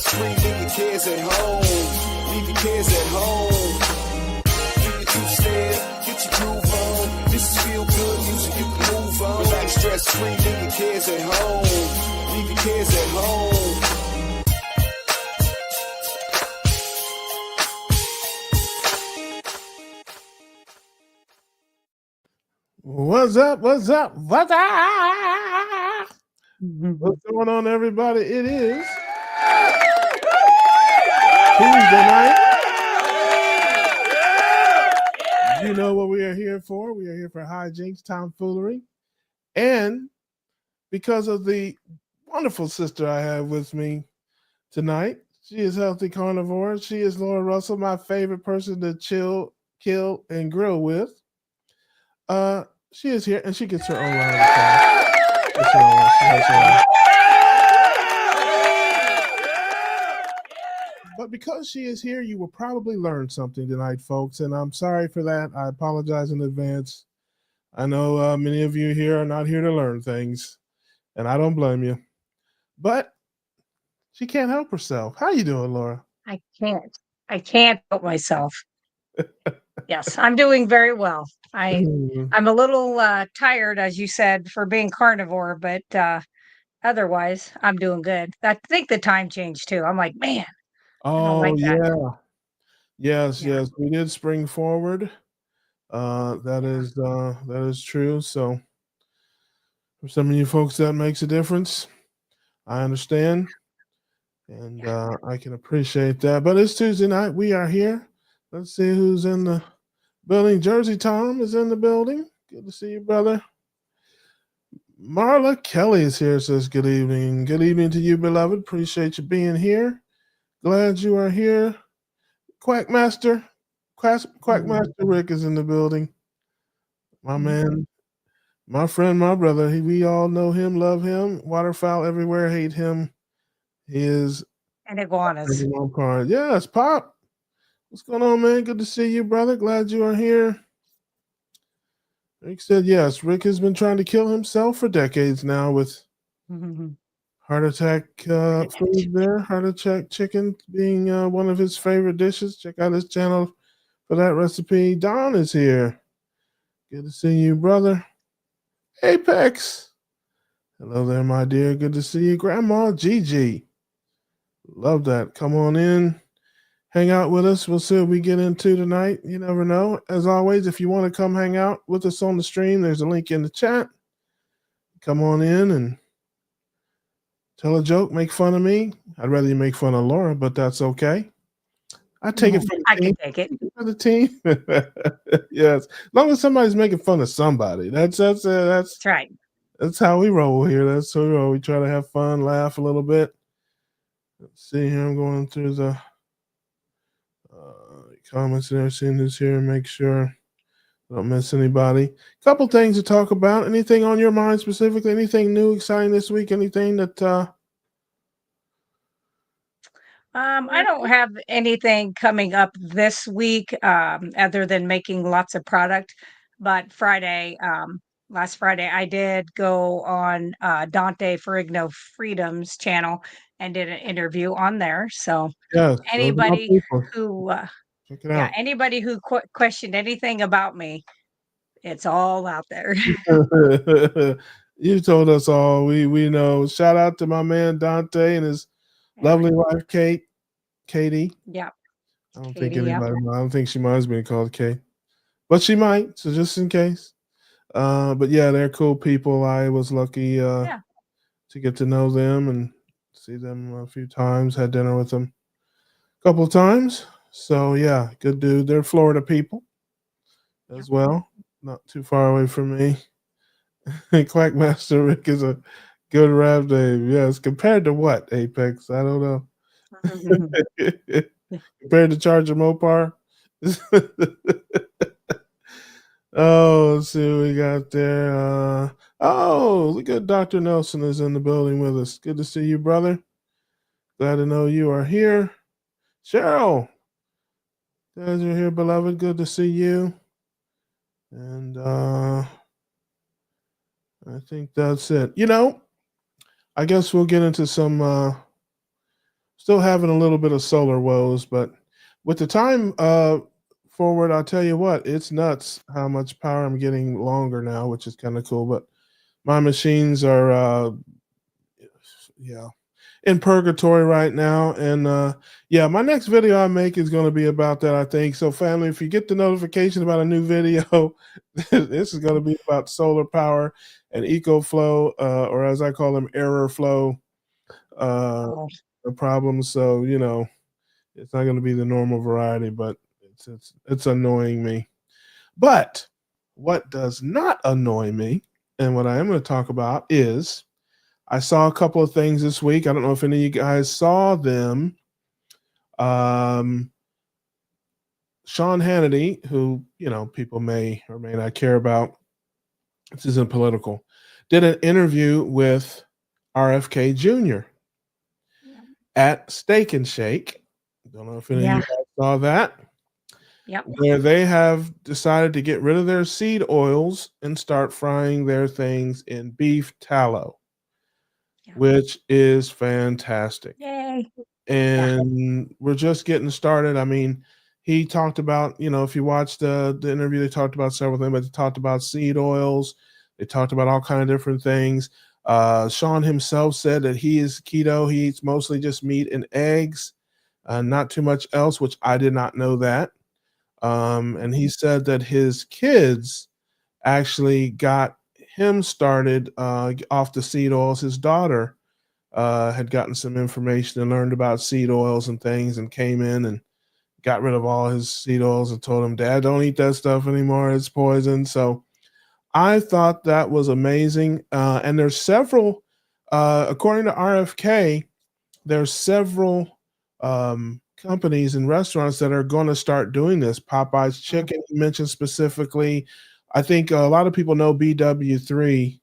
stress-free, leave your cares at home. Leave your cares at home. Do your two-step, get your groove on. This is feel good music, you can move on. Relax, stress-free, leave your cares at home. Leave your cares at home. What's up? What's up? What's up? What's going on, everybody? It is Tuesday night. You know what we are here for. We are here for hijinks, tomfoolery. And because of the wonderful sister I have with me tonight, she is Healthy Carnivore. She is Laura Russell, my favorite person to chill, kill, and grill with. She is here, and she gets her own round of applause. But because she is here, you will probably learn something tonight, folks, and I'm sorry for that. I apologize in advance. I know many of you here are not here to learn things, and I don't blame you. But she can't help herself. How you doing, Laura? I can't help myself. Yes, I'm doing very well. I'm a little tired, as you said, for being carnivore, but otherwise, I'm doing good. I think the time changed too. I'm like, man, I don't Oh, like that. yeah. Yes, Yeah. yes. We did spring forward. That is true. So for some of you folks that makes a difference. I understand. And I can appreciate that. But it's Tuesday night. We are here. Let's see who's in the building. Jersey Tom is in the building. Good to see you, brother. Marla Kelly is here, says good evening. Good evening to you, beloved. Appreciate you being here. Glad you are here. Quackmaster Rick is in the building. My man, my friend, my brother. We all know him, love him. Waterfowl everywhere, hate him. He is And iguanas. Yes, Pop. What's going on, man? Good to see you, brother. Glad you are here. Rick said yes. Rick has been trying to kill himself for decades now with heart attack food there. Heart attack chicken being one of his favorite dishes. Check out his channel for that recipe. Don is here. Good to see you, brother. Apex. Hello there, my dear. Good to see you. Grandma Gigi. Love that. Come on in. Hang out with us. We'll see what we get into tonight. You never know. As always, if you want to come hang out with us on the stream, there's a link in the chat. Come on in and tell a joke, make fun of me. I'd rather you make fun of Laura, but that's okay. I take it from the team. I can take it. For the team. Yes. As long as somebody's making fun of somebody. That's right. That's how we roll here. That's how we roll. We try to have fun, laugh a little bit. Let's see here. I'm going through the comments and everything is here. Make sure I don't miss anybody. Couple things to talk about. Anything on your mind specifically? Anything new, exciting this week? Anything that I don't have anything coming up this week other than making lots of product. But last Friday, I did go on Dante Ferrigno Freedom's channel and did an interview on there. So yes, anybody who check it out. Anybody who questioned anything about me, it's all out there. You told us all. We know. Shout out to my man Dante and his lovely wife Katie. Yeah. I don't think anybody. I don't think she mind's being called Kate, but she might. So just in case. But yeah, they're cool people. I was lucky to get to know them and see them a few times. Had dinner with them a couple of times. So yeah, good dude. They're Florida people as well. Not too far away from me. Quackmaster Rick is a good rap name. Yes, compared to what, Apex? I don't know. Compared to Charger Mopar. Oh, let's see what we got there. Look at Dr. Nelson is in the building with us. Good to see you, brother. Glad to know you are here. Cheryl, glad you're here, beloved. Good to see you. And I think that's it. I guess we'll get into some Still having a little bit of solar woes, but with the time forward, I'll tell you what, it's nuts how much power I'm getting longer now, which is kind of cool. But my machines are yeah, in purgatory right now. And yeah, my next video I make is going to be about that, I think. So, family, if you get the notification about a new video, this is going to be about solar power and eco flow, or as I call them, error flow uh, Oh, problems. So, it's not going to be the normal variety, but it's annoying me. But what does not annoy me, and what I am going to talk about is I saw a couple of things this week. I don't know if any of you guys saw them. Um, Sean Hannity, who people may or may not care about, this isn't political, did an interview with RFK Jr. yeah. at Steak and Shake. Don't know if any of you Yeah. guys saw that. Yep. Where they have decided to get rid of their seed oils and start frying their things in beef tallow, Yeah. which is fantastic. Yay. Yeah. And we're just getting started. I mean, he talked about, if you watch the interview, they talked about several things, but they talked about seed oils. They talked about all kind of different things. Sean himself said that he is keto. He eats mostly just meat and eggs, not too much else, which I did not know that. And he said that his kids actually got him started off the seed oils. His daughter had gotten some information and learned about seed oils and things and came in and got rid of all his seed oils and told him, Dad, don't eat that stuff anymore. It's poison. So I thought that was amazing. And there's several, according to RFK, there's several companies and restaurants that are going to start doing this. Popeye's Chicken, you mentioned specifically. I think a lot of people know BW3.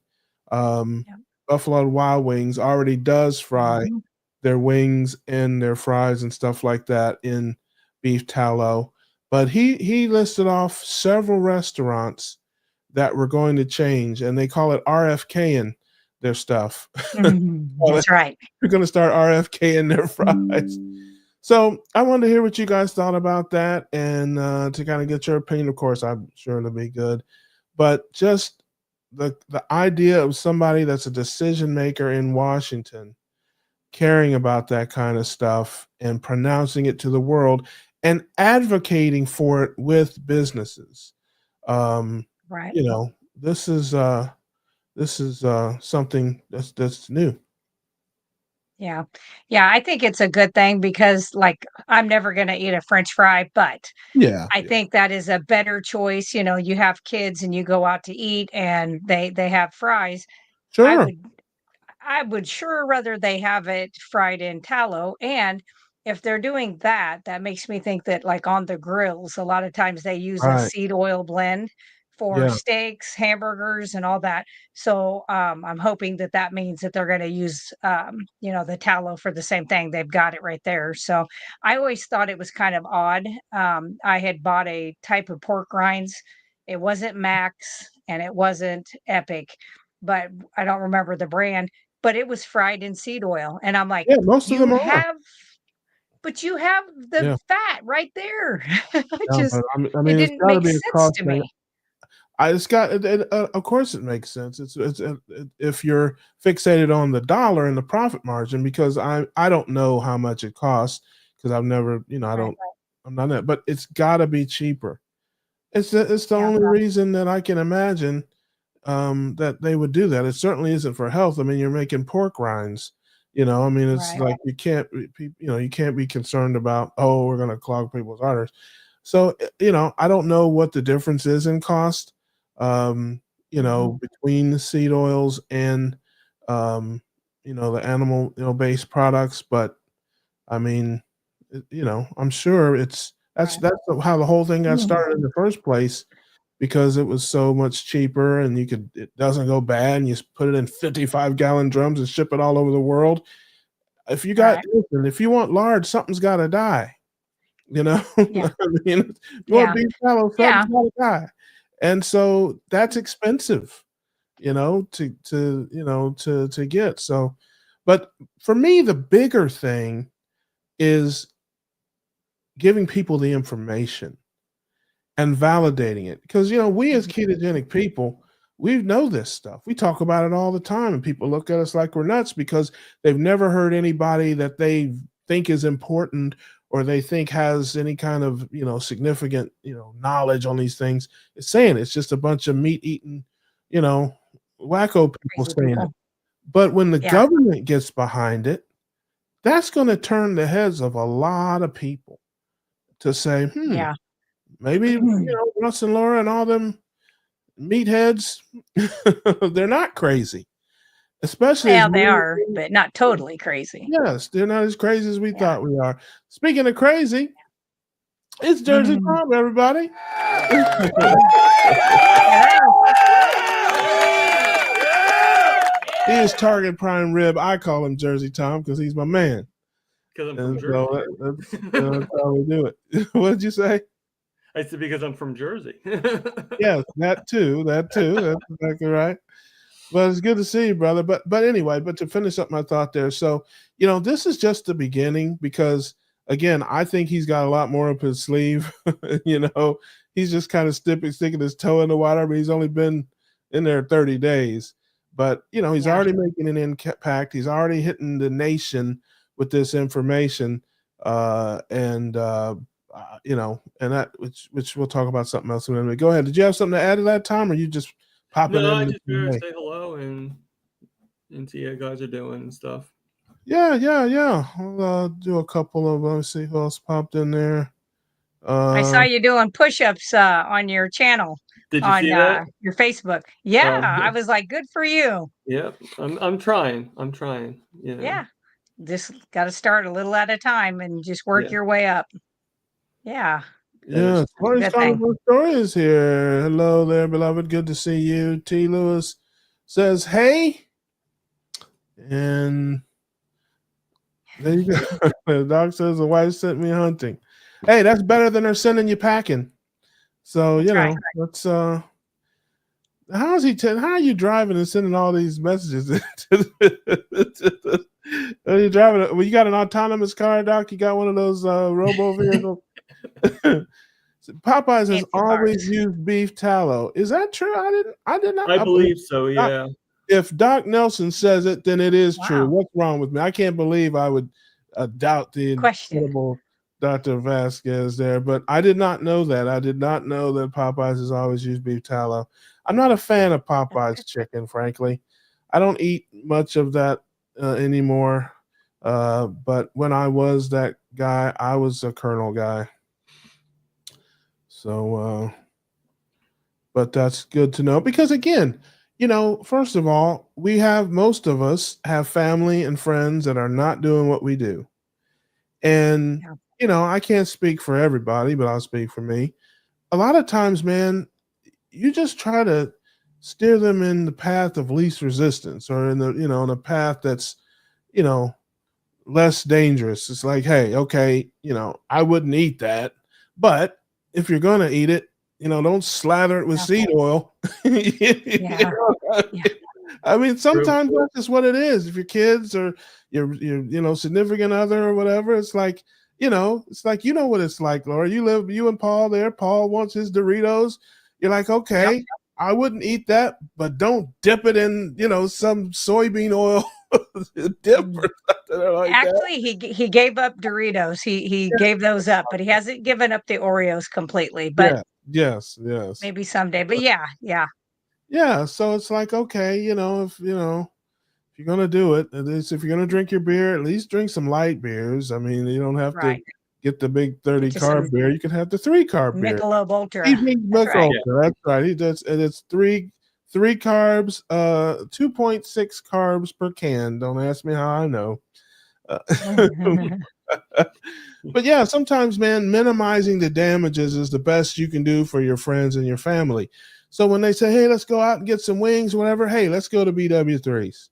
Yeah. Buffalo Wild Wings already does fry Mhm. their wings and their fries and stuff like that in beef tallow. But he listed off several restaurants that were going to change, and they call it RFK in their stuff. Mhm. That's right. We're going to start RFK in their fries. So I wanted to hear what you guys thought about that, and to kind of get your opinion. Of course, I'm sure it'll be good, but just the idea of somebody that's a decision maker in Washington caring about that kind of stuff and pronouncing it to the world and advocating for it with businesses. Um, Right. you know, this is something that's new. Yeah. Yeah, I think it's a good thing because, like, I'm never gonna eat a french fry, but Yeah, I yeah, think that is a better choice. You have kids and you go out to eat and they have fries. I sure, would I would sure rather they have it fried in tallow, and if they're doing that, that makes me think that, like, on the grills, a lot of times they use a right, seed oil blend for yeah, steaks, hamburgers, and all that. So, I'm hoping that that means that they're gonna use, the tallow for the same thing. They've got it right there. So, I always thought it was kind of odd. I had bought a type of pork rinds. It wasn't Max and it wasn't Epic, but I don't remember the brand, but it was fried in seed oil, and I'm like, yeah. Most of "You them are. have but you have the Yeah, fat right there." It yeah, but just I it mean, it's didn't got to make be a sense cost to thing. me. It's got of course it makes sense. If you're fixated on the dollar and the profit margin, because I don't know how much it costs because I've never I Right, don't I'm not that, but it's got to be cheaper. It's the yeah, only reason that I can imagine that they would do that. It certainly isn't for health. I mean, you're making pork rinds. I mean, it's right, like you can't be concerned about, oh, we're going to clog people's arteries. So, I don't know what the difference is in cost, um, mhm, between the seed oils and, the animal, based products. But I mean, I'm sure right, that's how the whole thing got mhm, started in the first place because it was so much cheaper and it doesn't go bad and you put it in 55-gallon drums and ship it all over the world. right, Listen, if you want lard, something's got to die. yeah, I mean, if you want yeah, beef tallow, something's yeah, got to die. And so that's expensive, to get. So, but for me, the bigger thing is giving people the information and validating it. Because, we as ketogenic people, we know this stuff. We talk about it all the time, and people look at us like we're nuts because they've never heard anybody that they think is important or they think has any kind of, significant, knowledge on these things. It's saying it's just a bunch of meat eating, wacko people Crazy saying it. people. But when the Yeah. government gets behind it, that's going to turn the heads of a lot of people to say, Yeah. maybe, Russ and Laura and all them meatheads, they're not crazy. Especially Well, as they we, are, but not totally crazy. yes, they're not as crazy as we Yeah. thought we are. Speaking of crazy, it's Jersey Tom, everybody. He is Target Prime Rib. I call him Jersey Tom because he's my man. Because I'm from And Jersey. so that's how we do it. What did you say? I said because I'm from Jersey. Yes, that too. That's exactly right. But it's good to see you, brother. But anyway, but to finish up my thought there, so this is just the beginning because again, I think he's got a lot more up his sleeve. He's just kind of sticking his toe in the water, but he's only been in there 30 days. That he's already making an impact. He's already hitting the nation with this information, and that which we'll talk about something else in a minute. Go ahead. Did you have something to add to that, Tom, or you just popping in? No, I just figured to say hello and see how you guys are doing and stuff. Yeah. I'll do a couple of. Let me see who else popped in there. I saw you doing push-ups on your channel. Did you see that? Your Facebook? Yeah, I was like, good for you. Yep, I'm trying. Yeah, just got to start a little at a time and just work your way up. Yeah. Yeah, Story is here. Hello there, beloved. Good to see you. T. Lewis says, "Hey," and there you go. The dog says the wife sent me hunting. Hey, that's better than her sending you packing. So that's how are you driving and sending all these messages? Are you driving? Well, you got an autonomous car, Doc? You got one of those robo vehicles? Popeyes has always used beef tallow. Is that true? I did not. I believe so. Yeah. If Doc Nelson says it, then it is true. What's wrong with me? I can't believe I would doubt the incredible Dr. Vasquez there, but I did not know that. I did not know that Popeyes has always used beef tallow. I'm not a fan of Popeyes chicken, frankly. I don't eat much of that anymore. But when I was that guy, I was a Colonel guy. So, but that's good to know because again, first of all, most of us have family and friends that are not doing what we do. And, I can't speak for everybody, but I'll speak for me. A lot of times, man, you just try to steer them in the path of least resistance or in the path that's, less dangerous. It's like, hey, okay, I wouldn't eat that, but if you're going to eat it, don't slather it with seed oil. I mean, sometimes that's just what it is. If your kids or your significant other or whatever, it's like, it's like, what it's like, Laura. You and Paul there. Paul wants his Doritos. You're like, okay, I wouldn't eat that, but don't dip it in, some soybean oil dip or something like Actually, he gave up Doritos. He gave those up, but he hasn't given up the Oreos completely. But yes, maybe someday. But yeah. So it's like, okay, if you're gonna do it, at least if you're gonna drink your beer, at least drink some light beers. I mean, you don't have to get the big 30 carb beer. You can have the 3 carb beer. Michelob Ultra. That's right. That's right. It's three carbs, 2.6 carbs per can. Don't ask me how I know. But yeah, sometimes, man, minimizing the damages is the best you can do for your friends and your family. So when they say, hey, let's go out and get some wings, whatever, hey, let's go to BW3's.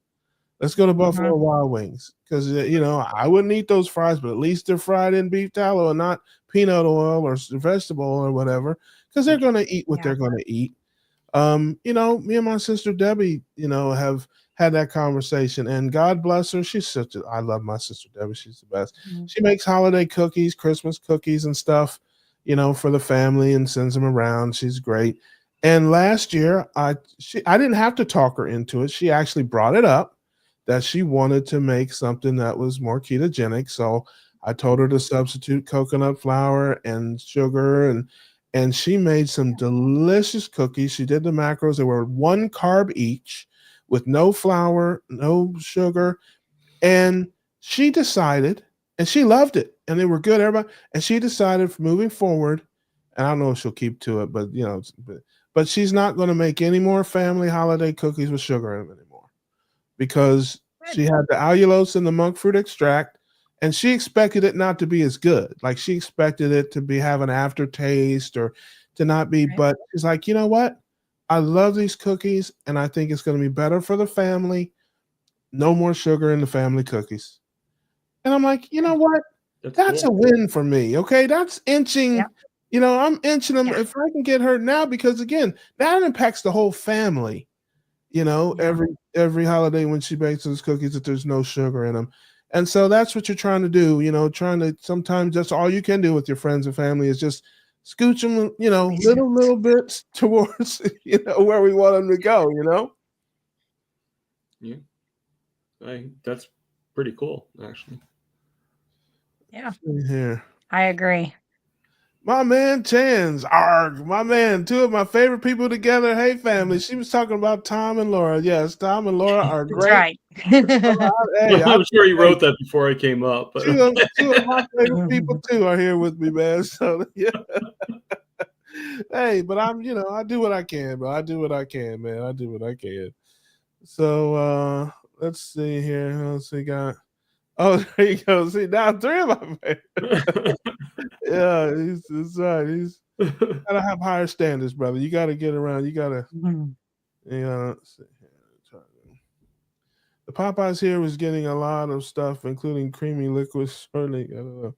Let's go to Buffalo Wild Wings because, I wouldn't eat those fries, but at least they're fried in beef tallow and not peanut oil or vegetable oil or whatever because they're going to eat what they're going to eat. Me and my sister Debbie, have had that conversation. And God bless her. I love my sister Debbie. She's the best. Mhm. She makes holiday cookies, Christmas cookies and stuff, for the family and sends them around. She's great. And last year, I didn't have to talk her into it. She actually brought it up that she wanted to make something that was more ketogenic. So I told her to substitute coconut flour and sugar, and she made some delicious cookies. She did the macros. They were 1 carb each with no flour, no sugar. And she decided, and she loved it, and they were good, everybody. And she decided from moving forward, and I don't know if she'll keep to it, but she's not going to make any more family holiday cookies with sugar in them anymore, because she had the allulose and the monk fruit extract, and she expected it not to be as good. Like, she expected it to have an aftertaste or to not be, Right. but she's like, you know what? I love these cookies, and I think it's going to be better for the family. No more sugar in the family cookies. And I'm like, you know what? That's cool. a win for me. Okay. That's inching, Yep. I'm inching them. Yeah. If I can get her now, because again, that impacts the whole family, Yeah. every holiday when she bakes those cookies, that there's no sugar in them. And so that's what you're trying to do, sometimes that's all you can do with your friends and family is just scooch them, little bits towards, where we want them to go, Yeah. That's pretty cool, actually. Yeah. Here. I agree. My man Chans, arg, my man, 2 of my favorite people together. Hey, family. She was talking about Tom and Laura. Yes, Tom and Laura are That's great. right. Hey, I'm sure he wrote that before I came up. But 2 of my favorite people too are here with me, man. So yeah. Hey, but I do what I can, bro. I do what I can, man. I do what I can. So let's see here. Who else we got? Oh, there you go. See, now 3 of my favorites. Yeah, that's right. He's gotta have higher standards, brother. You gotta get around. You gotta. Let's see here. The Popeyes here was getting a lot of stuff, including creamy liquid shortening. I don't know.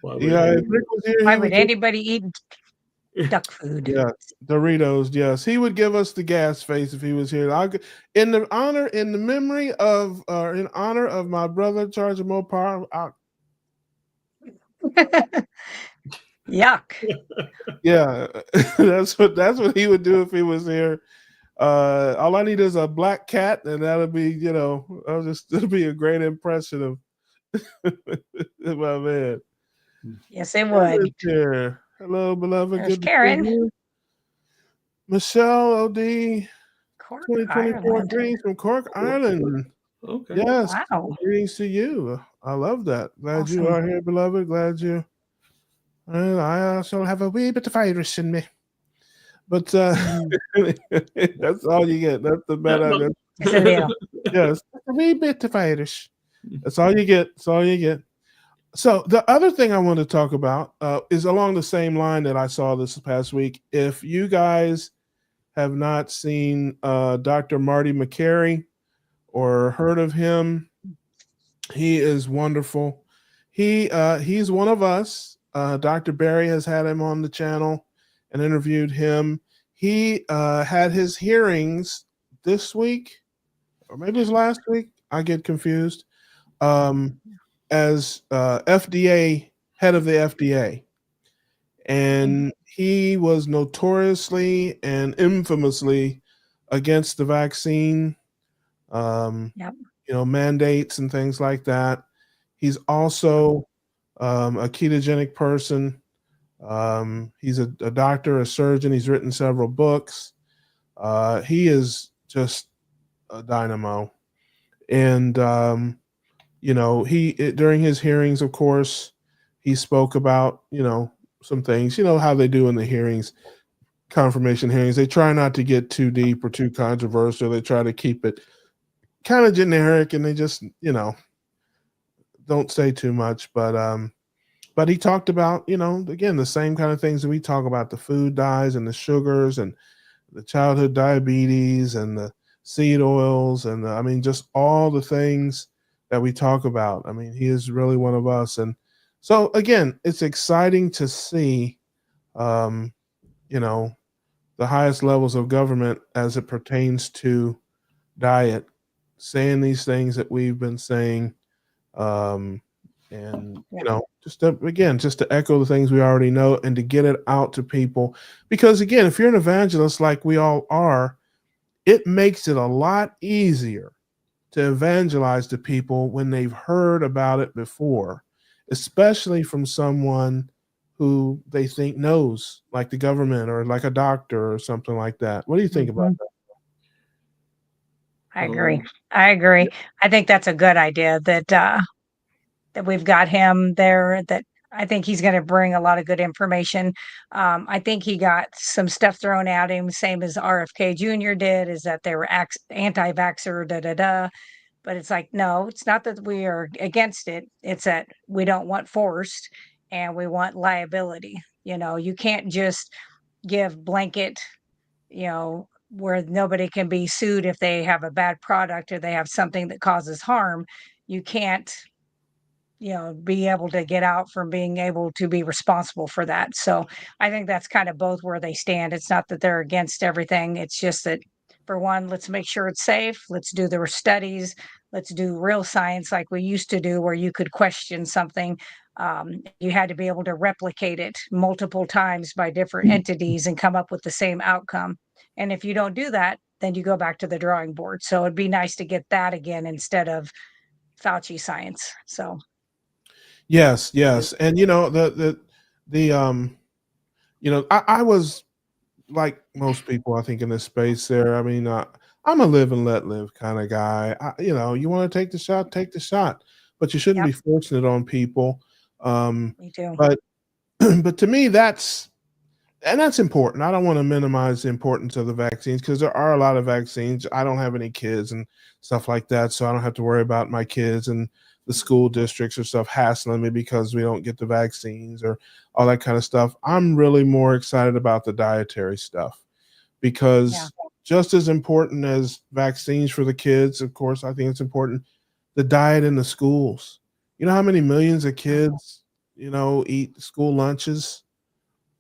Why would anybody eat duck food? Yeah, Doritos. Yes, he would give us the gas face if he was here. In honor of my brother, Charge of Mopar. Yuck. Yeah, that's what he would do if he was here. All I need is a black cat, and that'll be, it'll be a great impression of my man. Yes, it would. Here. Hello, beloved. There's Good Karen. to see you. Michelle OD, Cork, 2024 Ireland. greetings from Cork, Ireland. Okay. Yes, Wow. greetings to you. I love that. Glad you Awesome. are here, beloved. Glad you. And I also have a wee bit of Irish in me, but that's all you get. That's the better. It's a little. Yes, a wee bit of Irish. That's all you get. That's all you get. So the other thing I want to talk about is along the same line that I saw this past week. If you guys have not seen Dr. Marty McCary or heard of him, he is wonderful. He's one of us. Dr. Barry has had him on the channel and interviewed him. He had his hearings this week, or maybe it was last week. I get confused. As FDA, head of the FDA. And he was notoriously and infamously against the vaccine, mandates and things like that. He's also a ketogenic person. He's a doctor, a surgeon. He's written several books. He is just a dynamo. And, during his hearings, of course, he spoke about, some things, how they do in the hearings, confirmation hearings. They try not to get too deep or too controversial. They try to keep it kind of generic, and they just, don't say too much. But he talked about, again, the same kind of things that we talk about, the food dyes and the sugars and the childhood diabetes and the seed oils and just all the things that we talk about. He is really one of us. And so again, it's exciting to see, the highest levels of government as it pertains to diet, saying these things that we've been saying. Um, and just to echo the things we already know and to get it out to people, because again, if you're an evangelist like we all are, it makes it a lot easier to evangelize to people when they've heard about it before, especially from someone who they think knows, like the government or like a doctor or something like that. What do you think about that? I agree. Um, I agree. I think that's a good idea that we've got him there, that I think he's gonna bring a lot of good information. I think he got some stuff thrown at him, same as RFK Jr. did, is that they were anti-vaxxer, da da da. But it's like, no, it's not that we are against it. It's that we don't want forced and we want liability. You can't just give blanket, where nobody can be sued if they have a bad product or they have something that causes harm. You can't be able to get out from being able to be responsible for that. So I think that's kind of both where they stand. It's not that they're against everything. It's just that, for one, let's make sure it's safe. Let's do the studies. Let's do real science like we used to do, where you could question something. You had to be able to replicate it multiple times by different entities and come up with the same outcome. And if you don't do that, then you go back to the drawing board. So it'd be nice to get that again instead of Fauci science. So Yes, yes. And the I was like most people, I think, in this space there. I mean, I'm a live and let live kind of guy. You want to take the shot, but you shouldn't yep, be forcing it on people. me too. But but to me, that's important. I don't want to minimize the importance of the vaccines, because there are a lot of vaccines. I don't have any kids and stuff like that, so I don't have to worry about my kids and the school districts or stuff hassling me because we don't get the vaccines or all that kind of stuff. I'm really more excited about the dietary stuff, Yeah, because just as important as vaccines for the kids, of course, I think it's important, the diet in the schools. You know how many millions of yeah, kids, eat school lunches,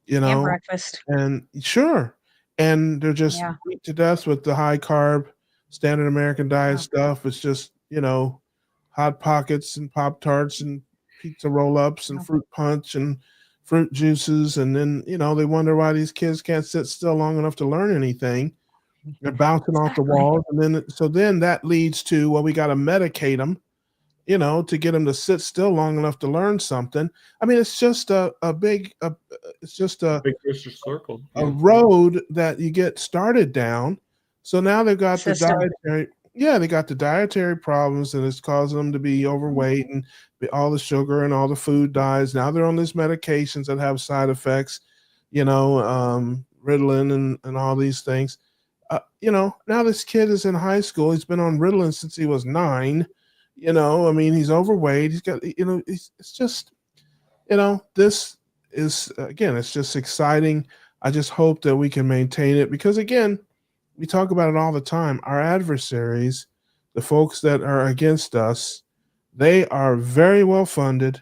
you and know, breakfast. and sure, and they're just Yeah, beat to death with the high carb standard American diet yeah, stuff. It's just, hot pockets and Pop Tarts and pizza roll ups and yeah. fruit punch and fruit juices. And then, they wonder why these kids can't sit still long enough to learn anything. They're bouncing off the Exactly. walls. And then that leads to, well, we got to medicate them, to get them to sit still long enough to learn something. I mean, it's just it's just big vicious circle. a Yeah. road that you get started down. So now they've got the System. dietary problems, and it's causing them to be overweight and all the sugar and all the food dyes. Now they're on these medications that have side effects, Ritalin and all these things. Now this kid is in high school. He's been on Ritalin since he was 9. I mean, he's overweight. He's got, it's just, this is, again, it's just exciting. I just hope that we can maintain it, because again, we talk about it all the time. Our adversaries, the folks that are against us, they are very well funded,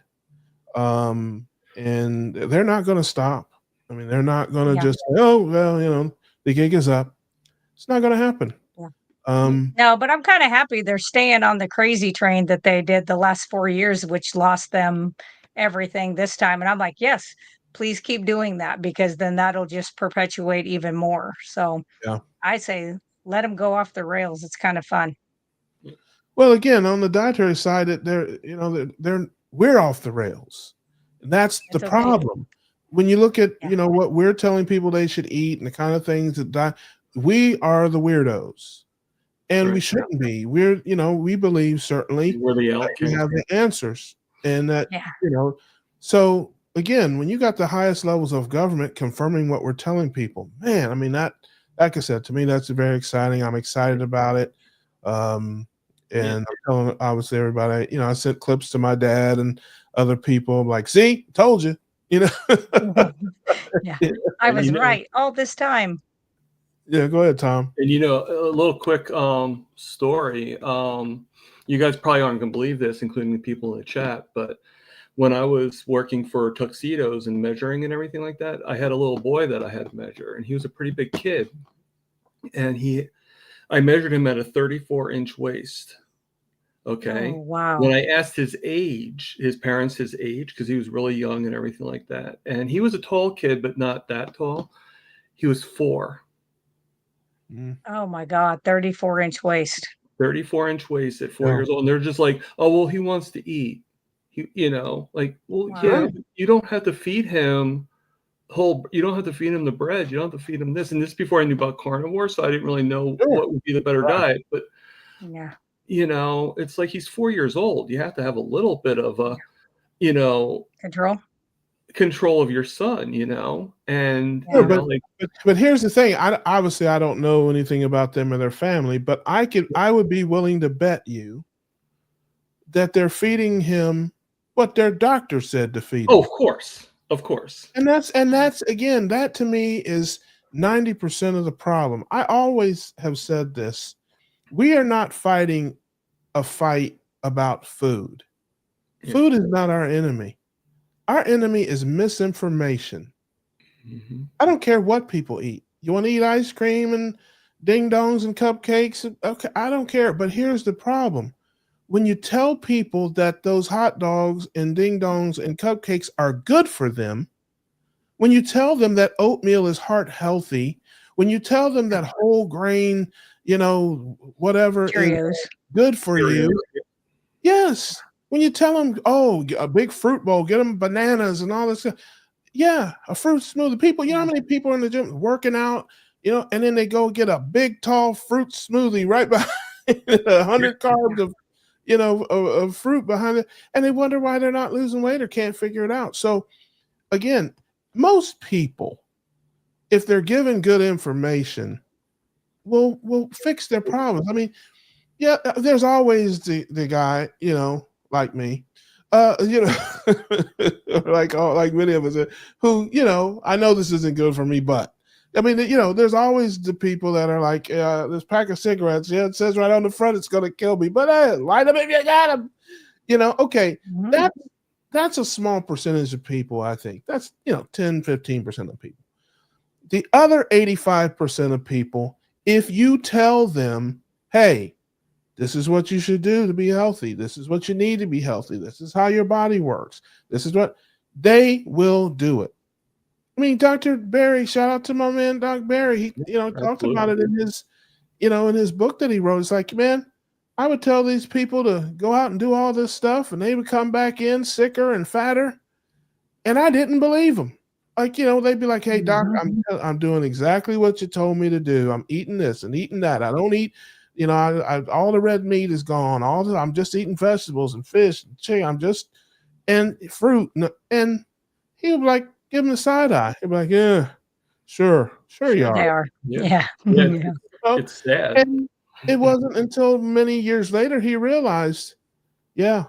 and they're not going to stop. I mean, they're not going to Yeah, just say, oh, well, the gig is up. It's not going to happen. yeah. Um, No, but I'm kind of happy they're staying on the crazy train that they did the last 4 years, which lost them everything this time. And I'm like, yes, please keep doing that, because then that'll just perpetuate even more. So yeah. I say let them go off the rails. It's kind of fun. Well, again, on the dietary side, we're off the rails, and that's the It's okay. problem. When you look at Yeah, what we're telling people they should eat and the kind of things we are the weirdos, and we Right. shouldn't be. We believe certainly We're the that we have outcast. the answers, and that yeah, you know. So again, when you got the highest levels of government confirming what we're telling people, man, I mean that. Like I said, to me, that's very exciting. I'm excited about it. Um, Yeah. and I'm telling obviously everybody, I sent clips to my dad and other people. I'm like, see, told you, you know. yeah. Yeah, I And was right all this time. yeah, go ahead, Tom. And a little quick story. You guys probably aren't gonna believe this, including the people in the chat, but when I was working for tuxedos and measuring and everything like that, I had a little boy that I had to measure, and he was a pretty big kid. And I measured him at a 34-inch waist. Okay. Oh, wow. When I asked his age, his parents his age, because he was really young and everything like that. And he was a tall kid, but not that tall. He was 4. Oh my God, 34-inch waist. 34-inch waist at 4 Yeah. years old. And they're just like, oh, well, he wants to eat. Like, well, Wow. yeah, you don't have to feed him you don't have to feed him the bread. You don't have to feed him this. And this before I knew about carnivore, so I didn't really know what would be the better diet. But Yeah. it's like he's 4 years old. You have to have a little bit of a, control of your son, and Yeah. But here's the thing. Obviously I don't know anything about them or their family, but I would be willing to bet you that they're feeding him what their doctor said to feed him. Oh, of course. And that's again, that to me is 90% of the problem. I always have said this. We are not fighting a fight about food. Yeah. Food is not our enemy. Our enemy is misinformation. Mm-hmm. I don't care what people eat. You want to eat ice cream and ding dongs and cupcakes? Okay, I don't care. But here's the problem. When you tell people that those hot dogs and ding dongs and cupcakes are good for them, when you tell them that oatmeal is heart healthy, when you tell them that whole grain, whatever Cheerios. is good for you, yes. When you tell them, oh, a big fruit bowl, get them bananas and all this stuff. Yeah, a fruit smoothie. People, you know how many people are in the gym working out, and then they go get a big, tall fruit smoothie right behind 100 carbs of, of fruit behind it. And they wonder why they're not losing weight or can't figure it out. So again, most people, if they're given good information, will fix their problems. I mean, yeah, there's always the guy, like me, like many of us, who, I know this isn't good for me, but I mean, there's always the people that are like, this pack of cigarettes, it says right on the front, it's going to kill me, but light them if you got them, okay, Mhm. that's a small percentage of people, I think. That's, 10, 15% of people. The other 85% of people, if you tell them, hey, this is what you should do to be healthy. This is what you need to be healthy. This is how your body works. This is what they will do it. I mean, Dr. Barry, shout out to my man, Doc Barry. He, talked about it in his, in his book that he wrote. It's like, man, I would tell these people to go out and do all this stuff, and they would come back in sicker and fatter, and I didn't believe them. Like, they'd be like, hey, Doc, I'm doing exactly what you told me to do. I'm eating this and eating that. I don't eat, I all the red meat is gone. I'm just eating vegetables and fish and chicken. And fruit. And he would be like, give him the side eye. He'd be like, yeah, sure you They are. are. Yeah. Yeah. It's sad. And it wasn't until many years later he realized, yeah,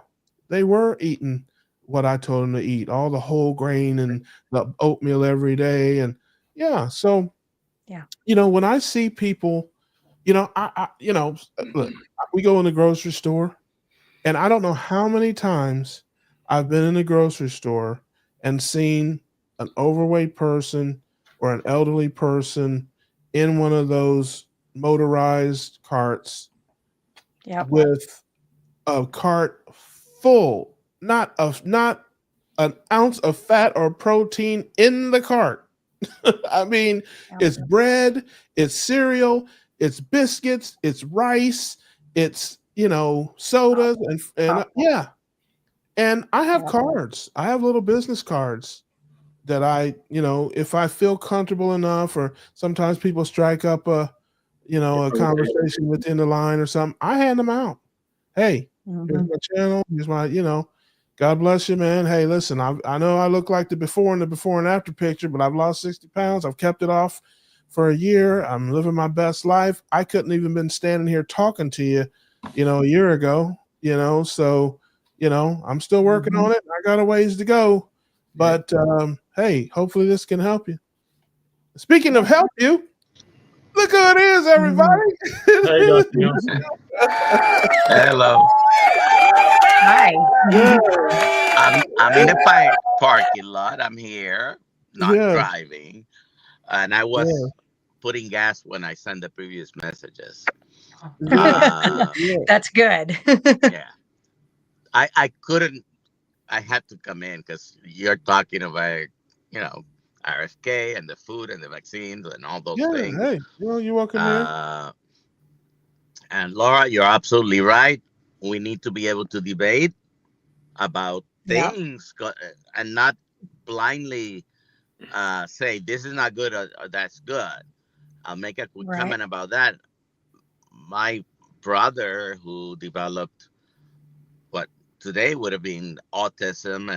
they were eating what I told them to eat, all the whole grain and the oatmeal every day. And yeah, so, when I see people, look, we go in the grocery store, and I don't know how many times I've been in the grocery store and seen an overweight person or an elderly person in one of those motorized carts with a cart full, not an ounce of fat or protein in the cart. I mean, it's bread, it's cereal, it's biscuits, it's rice, it's, sodas and yeah. And I have cards. I have little business cards that I, if I feel comfortable enough, or sometimes people strike up a conversation within the line or something, I hand them out. Hey, here's my channel. Here's my, God bless you, man. Hey, listen, I know I look like the before and after picture, but I've lost 60 pounds. I've kept it off for a year. I'm living my best life. I couldn't even been standing here talking to you, a year ago, so, I'm still working on it. I got a ways to go, but, hey, hopefully this can help you. Speaking of help you, look who it is, everybody. Hey, Dr. Nelson. Hello. Hi. Yeah. I'm in the parking lot. I'm here, not Yeah, driving, and I yeah, was putting gas when I sent the previous messages. yeah, Uh, yeah. That's good. yeah, I couldn't. I had to come in because you're talking about, you know, RFK and the food and the vaccines and all those Yeah, things. hey, you're welcome here. Uh, and Laura, you're absolutely right. We need to be able to debate about Yep. things and not blindly say this is not good or that's good. I'll make a quick Right. comment about that. My brother, who developed what today would have been autism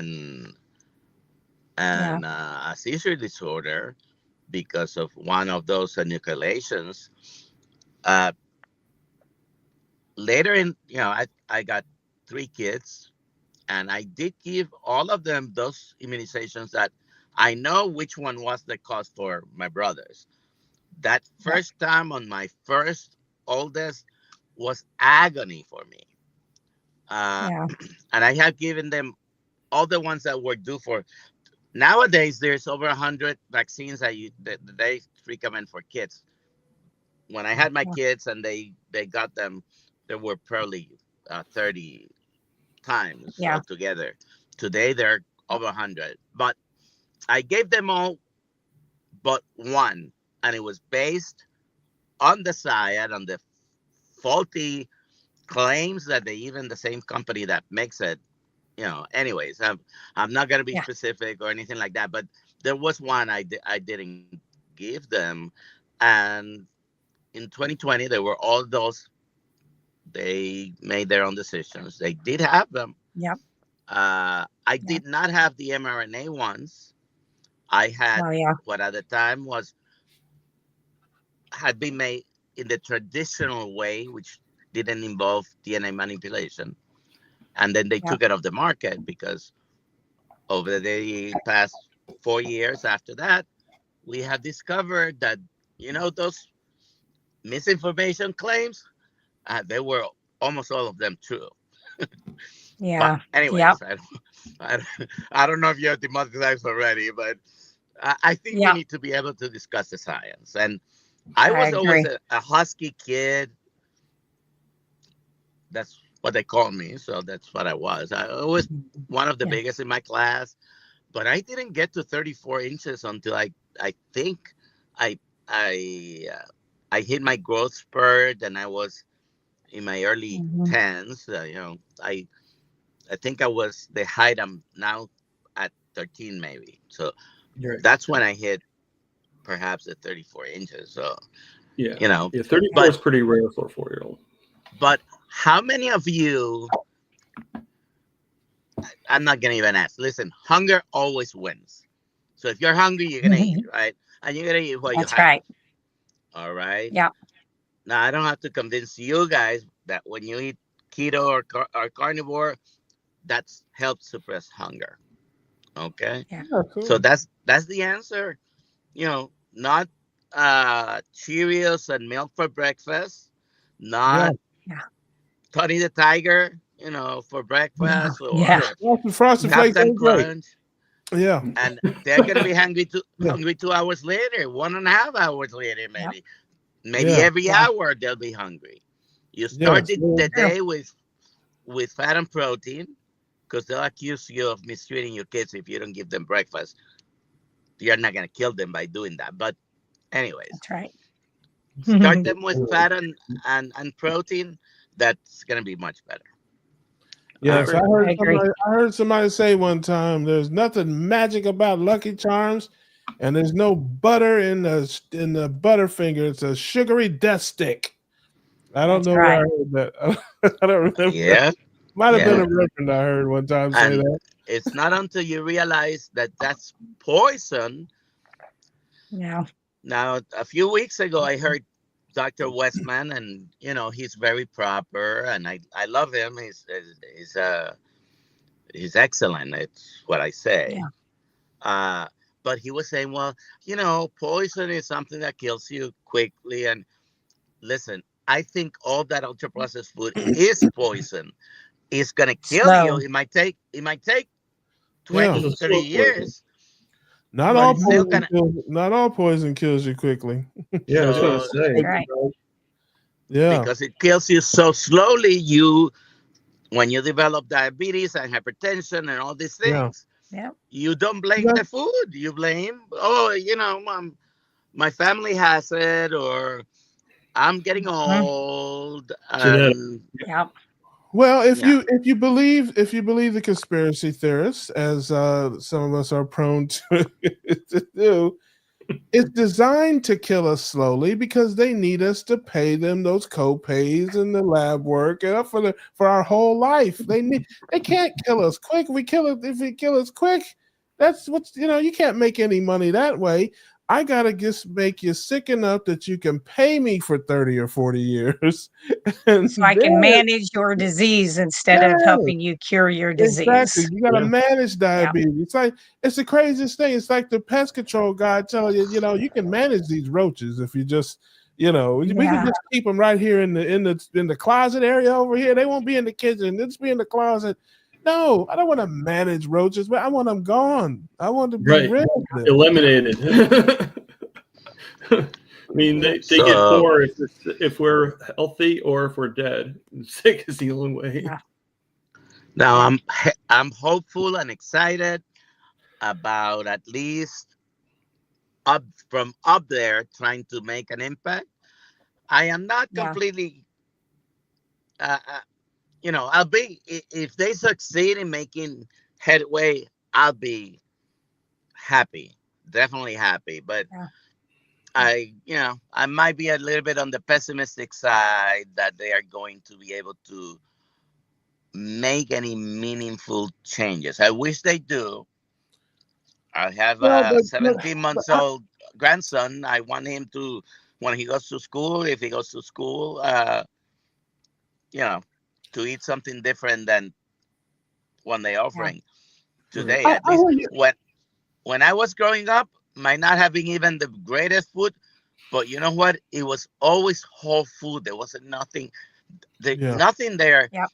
Yeah. and a seizure disorder because of one of those enucleations. Uh, Later in, I got three kids, and I did give all of them those immunizations that I know which one was the cause for my brothers. That Yep. first time on my first oldest was agony for me. Uh, Yeah. and I have given them all the ones that were due for. Nowadays, there's over 100 vaccines that they recommend for kids. When I had my Yeah. kids and they got them, there were probably 30 times Yeah. altogether. Today, they're over 100. But I gave them all but one, and it was based on the science, on the faulty claims that even the same company that makes it, anyways, I'm not going to be Yeah. specific or anything like that, but there was one I didn't give them. And in 2020, there were all those, they made their own decisions. They did have them. Yep. I Yep. did not have the mRNA ones. I had Oh yeah. what at the time had been made in the traditional way, which didn't involve DNA manipulation. And then they Yep. took it off the market because over the past 4 years after that, we have discovered that, those misinformation claims, they were almost all of them true. But Yeah. Yep. anyways, I don't know if you're demonetized already, but I think we Yep. need to be able to discuss the science. And I I was always agree. a husky kid. That's what they called me, so that's what I was. I was one of the Yeah. biggest in my class, but I didn't get to 34 inches until I think I I I hit my growth spurt, and I was in my early Hmm. tens. I think I was the height I'm now at 13 maybe. So Right. that's when I hit perhaps the 34 inches. So Yeah. you know, Yeah. 34 but is pretty rare for a 4-year-old. but how many of you? I'm not gonna even ask. Listen, hunger always wins. So if you're hungry, you're gonna eat, right? And you're gonna eat what you That's have. right. All right. Yep. Now I don't have to convince you guys that when you eat keto or carnivore, that's helps suppress hunger. Okay. Yeah. Yeah, So cool. that's the answer. Not Cheerios and milk for breakfast, Yeah, not Yeah. Tony the Tiger, for Yeah. breakfast Yeah. or yeah. Some frosted flakes Captain ain't great. Crunch. Yeah, And they're gonna be yeah, hungry 2 hours later, 1.5 hours later, Yep. maybe yeah, every Yeah. hour they'll be hungry. You start yes. the True. day with fat and protein, because they'll accuse you of mistreating your kids if you don't give them breakfast. You're not gonna kill them by doing that. But anyways, That's right. start I them with fat and protein. That's gonna be much better. All Yes, I right. heard agree. somebody say one time there's nothing magic about Lucky Charms, and there's no butter in the Butterfinger. It's a sugary death stick. I don't That's know where I right. heard that. I don't remember. Yeah, Might have been yeah. a reverend I heard one time say And that. it's not until you realize that that's poison. Yeah. Now, a few weeks ago, I heard Dr. Westman, and he's very proper, and I love him. He's excellent. It's what I say. Yeah. Uh, but he was saying, well, poison is something that kills you quickly. And listen, I think all that ultra processed food is poison. It's gonna kill you. Slow. It might take 20, It's a 30 slow poison. years, Not but all it's still poison gonna. kills, not all poison kills you quickly. Yeah, I was gonna So say. Right. Yeah. because it kills you so slowly, when you develop diabetes and hypertension and all these Yeah. things, Yep. you don't blame Yeah. the food. You blame, oh, my family has it, or I'm getting Mhm. old, Genetic. and Yep. Well, yeah, if you believe the conspiracy theorists, as some of us are prone to, to do, it's designed to kill us slowly because they need us to pay them those co-pays and the lab work and for our whole life. They can't kill us quick. If we kill us quick, that's what's you can't make any money that way. I gotta just make you sick enough that you can pay me for 30 or 40 years. And So I can then manage your disease instead of yeah, helping you cure your exactly. disease. You got to Yeah. manage Yeah. diabetes. It's the craziest thing. It's like the pest control guy telling you, you can manage these roaches if you just, we can Yeah. just keep them right here in the closet area over here. They won't be in the kitchen. They'll just be in the closet. No, I don't want to manage roaches, but I want them gone. I want to be Right. rid of them. Eliminated. I mean, they get so poor if we're healthy or if we're dead. Sick is the only way. Yeah. now I'm hopeful and excited about at least up from up there trying to make an impact. I am not Yeah. completely, I'll be if they succeed in making headway, I'll be happy, definitely happy. But Yeah. I might be a little bit on the pessimistic side that they are going to be able to make any meaningful changes. I wish they do. I have Well, a but 17 months old grandson. I want him to, when he goes to school, if he goes to school, you know, to eat something different than what they're Yeah. offering Right. today. At I least hear you. when I was growing up, might not have been even the greatest food, but you know what? It was always whole food. There wasn't Yeah. nothing there. Yep.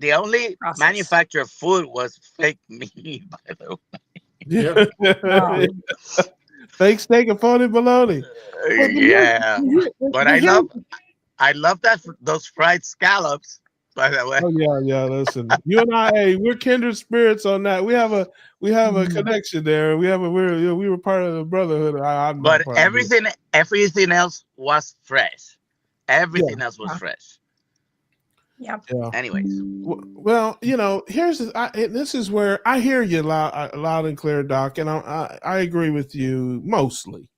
The only Processed. manufactured food was fake meat, by the Yeah. Oh. Fake steak and phony bologna. way. Yeah, but But here's I love those fried scallops, by the way. Oh yeah. Listen, you and I, hey, we're kindred spirits on that. We have a Mhm. connection there. We were part of the brotherhood. I'm not But part of it. everything else was fresh. Yeah, Everything else was Yeah. fresh. Yep. yeah. Anyways, Well, this is where I hear you loud and clear, Doc, and I agree with you mostly.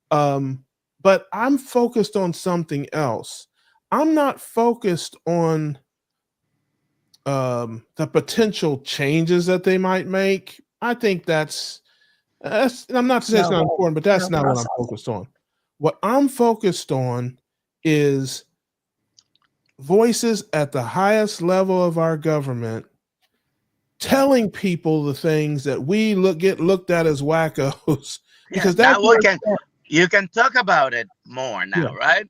But I'm focused on something else. I'm not focused on the potential changes that they might make. I think I'm not to say it's No. not important, but that's No not what I'm process. focused on. What I'm focused on is voices at the highest level of our government telling people the things that we get looked at as wackos yeah, because that's now where you can talk about it more yeah. now, right?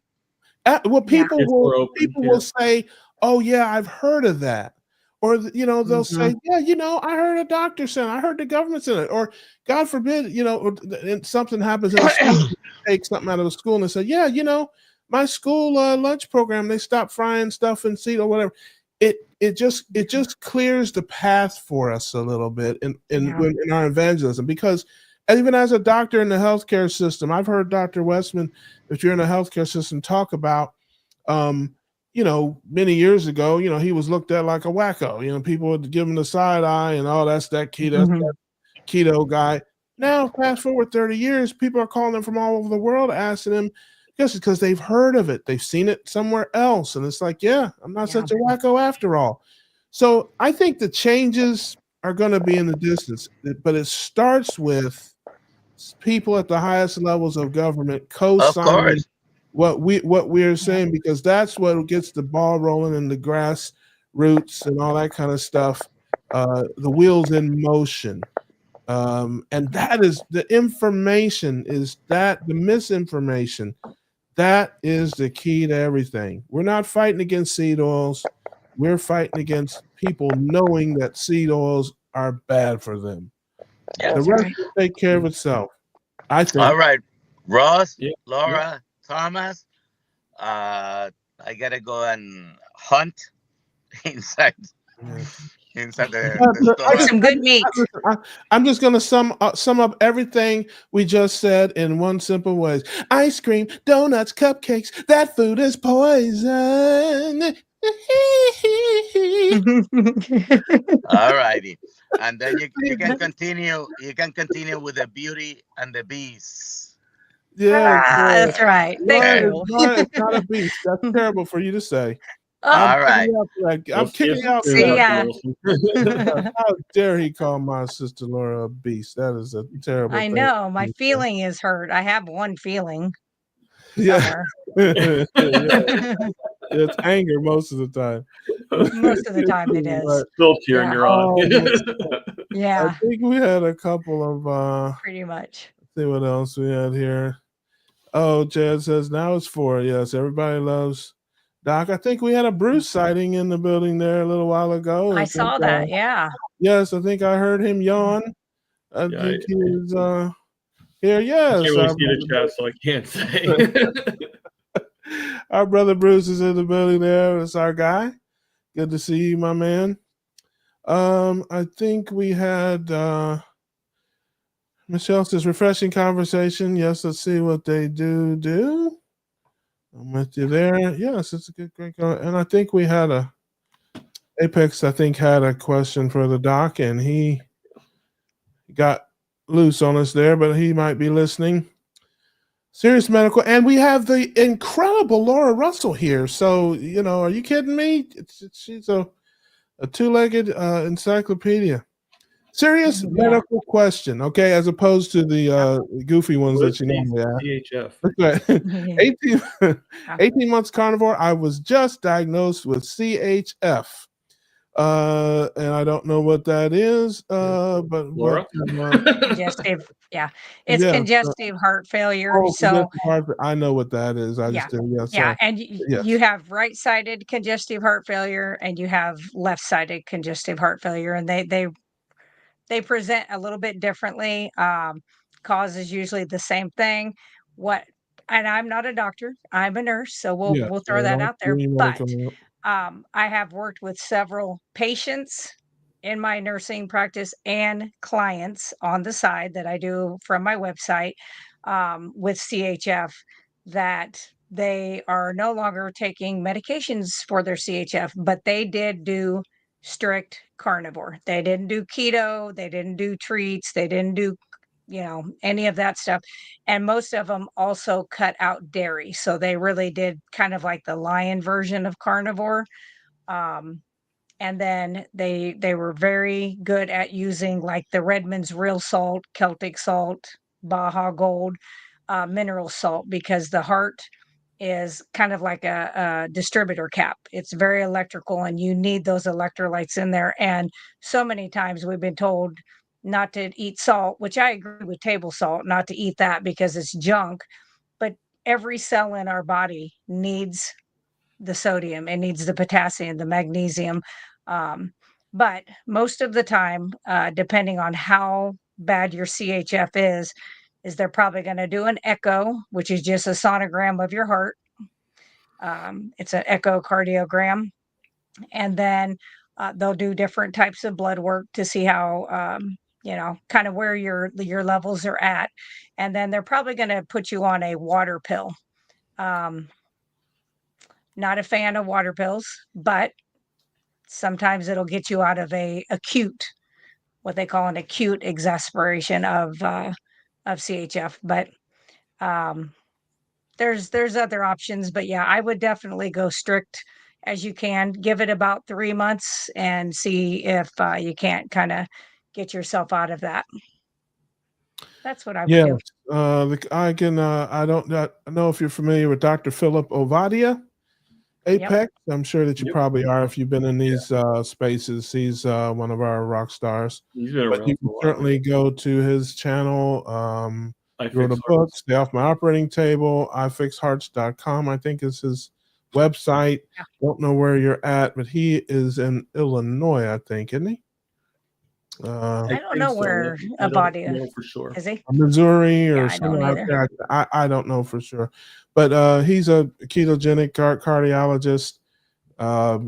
Well, Yeah. It's more open. people Yeah. will say, "Oh yeah, I've heard of that," or they'll Mhm. say, "Yeah, I heard a doctor saying, I heard the government saying it," or God forbid, and something happens in a school, take something out of the school and they say, "Yeah, my school lunch program, they stopped frying stuff in seed or whatever." It just clears the path for us a little bit Yeah. in our evangelism because even as a doctor in the healthcare system, I've heard Dr. Westman, if you're in the healthcare system, talk about, many years ago, he was looked at like a wacko. People would give him the side eye and that's that Mhm. keto guy. Now, fast forward 30 years, people are calling him from all over the world, asking him, because they've heard of it, they've seen it somewhere else, and it's like, yeah, I'm not Yeah. such a wacko after all. So I think the changes are going to be in the distance, but it starts with people at the highest levels of government Of co-signing course. what we're Yeah. saying, because that's what gets the ball rolling and the grass roots and all that kind of stuff, the wheels in motion. And that is the information, the misinformation, that is the key to everything. We're not fighting against seed oils. We're fighting against people knowing that seed oils are bad for them. The That's rest right. will take care of itself. I think. All right, Ross, Yeah, Laura, Thomas. I gotta go and hunt inside Yeah. inside the Get store. some good meat. I'm just going to sum up everything we just said in one simple way. Ice cream, donuts, cupcakes, that food is poison. All righty, and then you can continue. You can continue with the Beauty and the Beast. Yes, That's right. Thank Okay. you. Laura is not a beast. That's terrible for you to say. Oh, I'm All kicking right. you out for that. we'll I'm see kicking if you out for See that. ya. How dare he call my sister Laura a beast? That is a terrible I thing. know. My feeling is hurt. I have one feeling Yeah. somewhere. Yeah. It's anger most of the time. Most of the time it is. But, Still cheering Yeah. you're on. oh, my I Yeah, think we had a couple of pretty much. let's see what else we had here. Oh, Chad says now it's 4. Yes, everybody loves Doc. I think we had a Bruce sighting in the building there a little while ago. I think, saw that. Yeah. yes, I think I heard him yawn. I Yeah, think he was here. I Yes, can't really see the chat, so I can't say. our brother Bruce is in the building there. That's our guy. Good to see you, my man. I think we had Michelle says refreshing conversation. Yes, let's see what they do. I'm with you there. Yes, it's a great and I think we had a Apex, I think, had a question for the doc, and he got loose on us there, but he might be listening. Serious Medical, and we have the incredible Laura Russell here. So, are you kidding me? She's a two-legged encyclopedia. Serious Yeah. medical question, okay, as opposed to the goofy ones What that is you normally ask. CHF? 18 months carnivore. I was just diagnosed with CHF. And I don't know what that is. But Laura? Congestive. Yeah. It's yeah. congestive heart failure. Oh, So, congestive heart. I know what that is. I yeah. just didn't. Yeah. Yeah. So And yes. you have right-sided congestive heart failure and you have left-sided congestive heart failure. And they present a little bit differently. Cause is usually the same thing. What and I'm not a doctor, I'm a nurse, so Yes. we'll throw that out there. But Medical. I have worked with several patients in my nursing practice and clients on the side that I do from my website with CHF that they are no longer taking medications for their CHF, but they did do strict carnivore. They didn't do keto, they didn't do treats, they didn't do any of that stuff. And most of them also cut out dairy. So they really did kind of like the lion version of carnivore. Um, and then they were very good at using like the Redmond's real salt, Celtic salt, Baja Gold, mineral salt, because the heart is kind of like a distributor cap. It's very electrical and you need those electrolytes in there. And so many times we've been told not to eat salt, which I agree with table salt, not to eat that because it's junk. But every cell in our body needs the sodium, it needs the potassium, the magnesium. Um, but most of the time, depending on how bad your CHF is they're probably going to do an echo, which is just a sonogram of your heart. It's an echocardiogram. And then they'll do different types of blood work to see how, kind of where your levels are at. And then they're probably going to put you on a water pill. Um, Not a fan of water pills, but sometimes it'll get you out of what they call an acute exasperation of CHF. But um, there's other options. But yeah, I would definitely go strict as you can. Give it about 3 months and see if you can't kind of get yourself out of that. That's what I would Yes. do. I can. I don't know if you're familiar with Dr. Philip Ovadia. Apex. I'm sure that you Yep. probably are if you've been in these spaces. He's one of our rock stars. He's been But around you for a can while. certainly go to his channel. I He wrote a fix book, hearts. Stay Off My Operating Table. ifixhearts.com, I think, is his website. Yeah. Don't know where you're at, but he is in Illinois, I think, isn't he? I don't think know so. where I don't Abadia know for sure. is he? Missouri or Yeah, I don't somewhere out either. there. I don't know for sure, but he's a ketogenic cardiologist.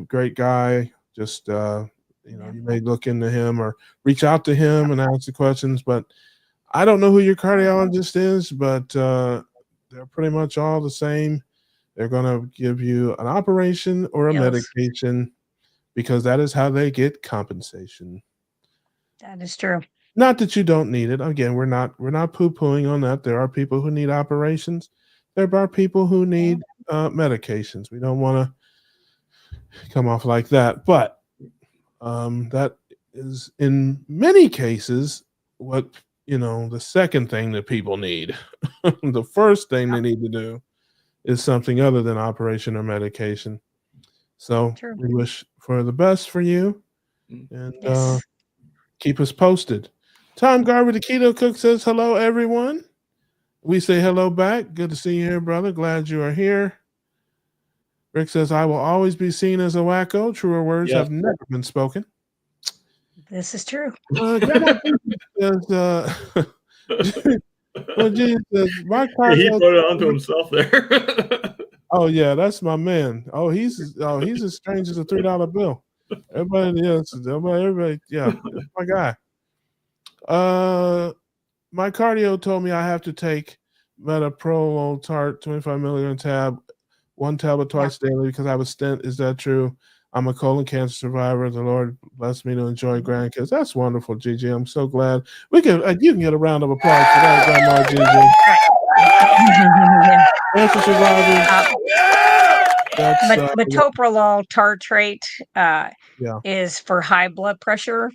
Great guy. Just Yeah. you may look into him or reach out to him and ask the questions. But I don't know who your cardiologist is, but they're pretty much all the same. They're going to give you an operation or a Yes. medication because that is how they get compensation. That is true. Not that you don't need it. Again, we're not poo-pooing on that. There are people who need operations. There are people who need medications. We don't want to come off like that, but that is in many cases what the second thing that people need. The first thing they need to do is something other than operation or medication. So True. we wish for the best for you, and Yes. keep us posted. Tom Garber, the Keto Cook, says hello, everyone. We say hello back. Good to see you here, brother. Glad you are here. Rick says, I will always be seen as a wacko. Truer words Yeah. have never been spoken. This is true. Grandma says, well, Jesus says, my He cardio. brought it onto himself there. Oh yeah, that's my man. He's as strange as a $3 bill. Everybody, yeah, that's my guy. My cardio told me I have to take metoprolol tart 25 milligram tab, one tablet twice daily because I have a stent. Is that true? I'm a colon cancer survivor. The Lord bless me to enjoy grandkids. That's wonderful, Gigi. I'm so glad you can get a round of applause for that, Grandma Gigi. Yeah. Cancer survivors. That's Metoprolol tartrate yeah. is for high blood pressure.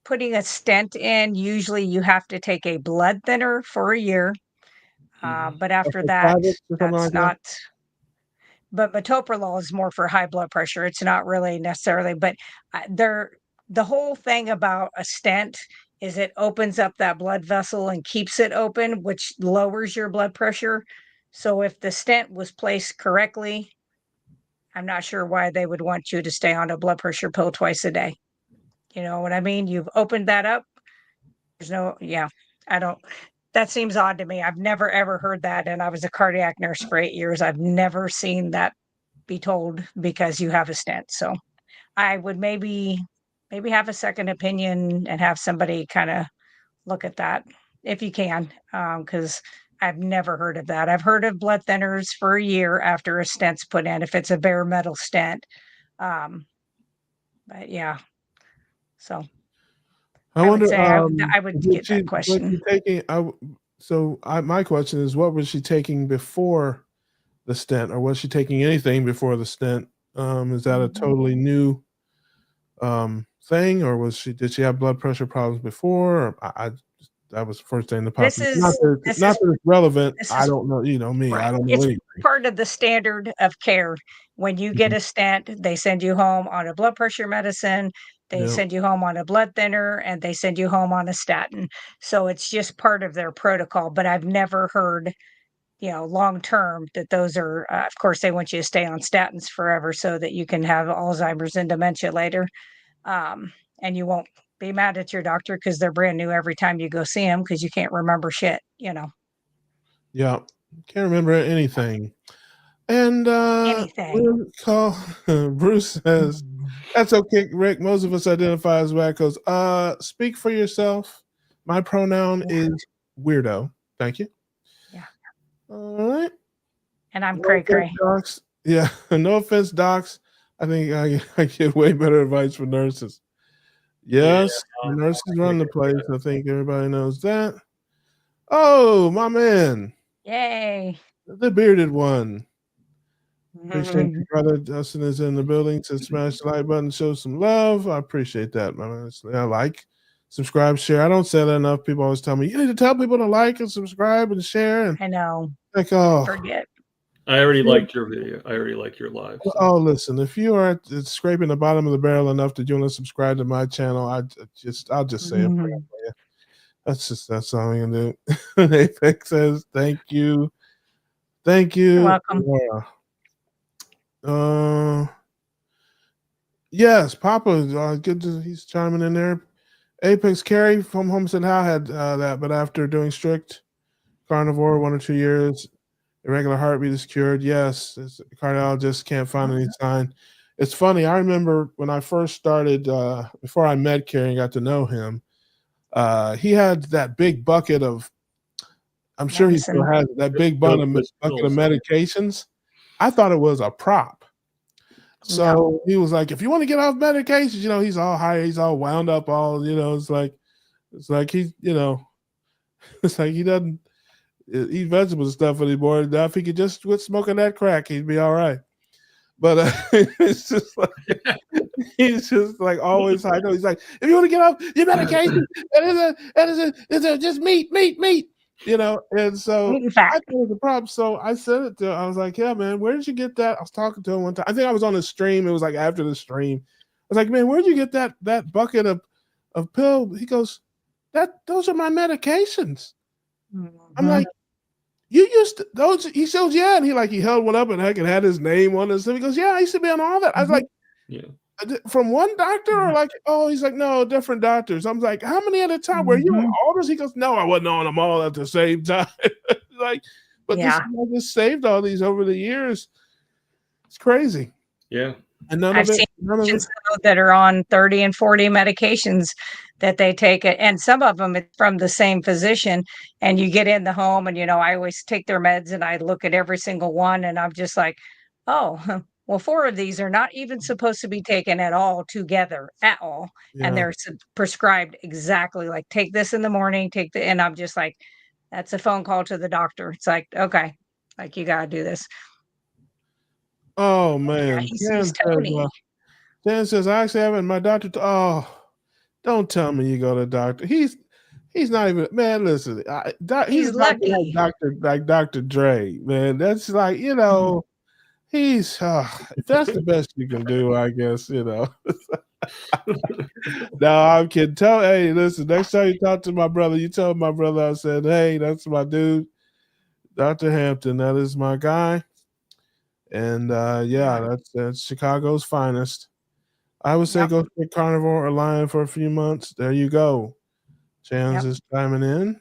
Putting a stent in, usually you have to take a blood thinner for a year. But after that, Tablets or something that's like that? not. But metoprolol is more for high blood pressure. It's not really necessarily, but the whole thing about a stent is it opens up that blood vessel and keeps it open, which lowers your blood pressure. So if the stent was placed correctly, I'm not sure why they would want you to stay on a blood pressure pill twice a day. You know what I mean? You've opened that up. There's no, yeah, I don't, that seems odd to me. I've never ever heard that. And I was a cardiac nurse for 8 years. I've never seen that be told because you have a stent. So I would maybe have a second opinion and have somebody kind of look at that if you can, because I've never heard of that. I've heard of blood thinners for a year after a stent's put in, if it's a bare metal stent. But yeah, so I I would wonder. say I would Was get that she question. taking? My question is, what was she taking before the stent, or was she taking anything before the stent? Is that a totally new thing, or did she have blood pressure problems before? Or that was the first thing that popped. This is Not that it's relevant. this I is don't know. You know me. right. I don't know It's anything. part of the standard of care. When you get a stent, they send you home on a blood pressure medicine, they Yeah. send you home on a blood thinner, and they send you home on a statin. So it's just part of their protocol. But I've never heard, long term that those are, of course, they want you to stay on statins forever so that you can have Alzheimer's and dementia later. And you won't be mad at your doctor because they're brand new every time you go see them because you can't remember shit. Yeah. Can't remember anything. And Anything. Bruce says, that's okay, Rick. Most of us identify as wackos. Speak for yourself. My pronoun is weirdo. Thank you. Yeah. All right. And I'm No cray offense, cray. docs. Yeah. No offense, docs. I think I get way better advice from nurses. Yes, the nurses run the place. I think everybody knows that. Oh, my man, Yay. the bearded one. Appreciate Mhm. you, brother. Dustin is in the building to smash the like button, show some love. I appreciate that, man. I like, subscribe, share. I don't say that enough. People always tell me you need to tell people to like and subscribe and share. And I know. like, I forget. I already liked your video. I already like your live. So. Oh, listen, if you are scraping the bottom of the barrel enough that you want to subscribe to my channel, I'll just say it. Mhm. That's all I'm gonna do. Apex says, thank you. Thank you. You're welcome. Laura. Yes, Papa. Good. He's chiming in there. Apex Carry from Homestead How had that, but after doing strict carnivore 1 or 2 years, irregular heartbeat is cured. Yes, the cardiologist can't find any sign. It's funny. I remember when I first started, before I met Carrie and got to know him, he had that big bucket of. I'm sure he still Medicine. has it, that big Those bucket of pills. medications. I thought it was a prop. No. So he was like, if you want to get off medications, he's all high, he's all wound up, it's like he's, it's like he doesn't eat vegetables and stuff anymore. Now, if he could just quit smoking that crack, he'd be all right. But it's just like he's just like always high. He's like, if you want to get off your medication, it's just meat. And so Meat and fat. I thought it was a problem. So I said it to him. I was like, yeah, man, where did you get that? I was talking to him one time. I think I was on the stream. It was like after the stream. I was like, man, where'd you get that bucket of pill? He goes, those are my medications. I'm like, you used to those? He says, yeah. And he held one up and had his name on it. So he goes, yeah, I used to be on all that. I was like, Yeah. from one doctor or like, oh, he's like, no, different doctors. I'm like, how many at a time? Were you on all this? He goes, no, I wasn't on them all at the same time. But this Yeah. guy just saved all these over the years. It's crazy. Yeah. And none I've of it. seen patients that are on 30 and 40 medications that they take it, and some of them it's from the same physician. And you get in the home, and I always take their meds, and I look at every single one, and I'm just like, oh, well, 4 of these are not even supposed to be taken at all together at all, and Yeah. they're prescribed exactly like take this in the morning, and I'm just like, that's a phone call to the doctor. It's like, okay, like you got to do this. Oh Yeah, man. he's Tony. Dan says, I actually haven't. My doctor. Don't tell me you go to the doctor. He's not even. Man, listen. He's He's a doctor lucky. like Dr. Dre. Man, that's like he's. If that's the best you can do, I guess No, I'm kidding. Hey, listen. Next time you talk to my brother, you tell my brother I said, hey, that's my dude, Dr. Hampton. That is my guy. And that's Chicago's finest. I would say go to carnivore or lion for a few months. There you go. Chans is chiming in.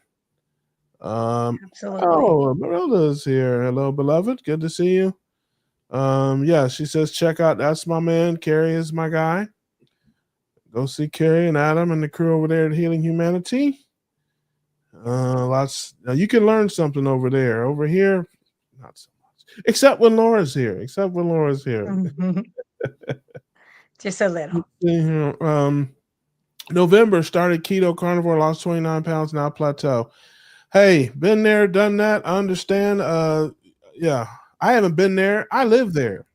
Absolutely. Oh, Marilla's here. Hello, beloved. Good to see you. She says, check out. That's my man. Carrie is my guy. Go see Carrie and Adam and the crew over there at Healing Humanity. Lots. Now you can learn something over there. Over here, not so much. Except when Laura's here. Just a little. November started keto carnivore, lost 29 pounds, now plateau. Hey, been there, done that. I understand. I haven't been there. I live there.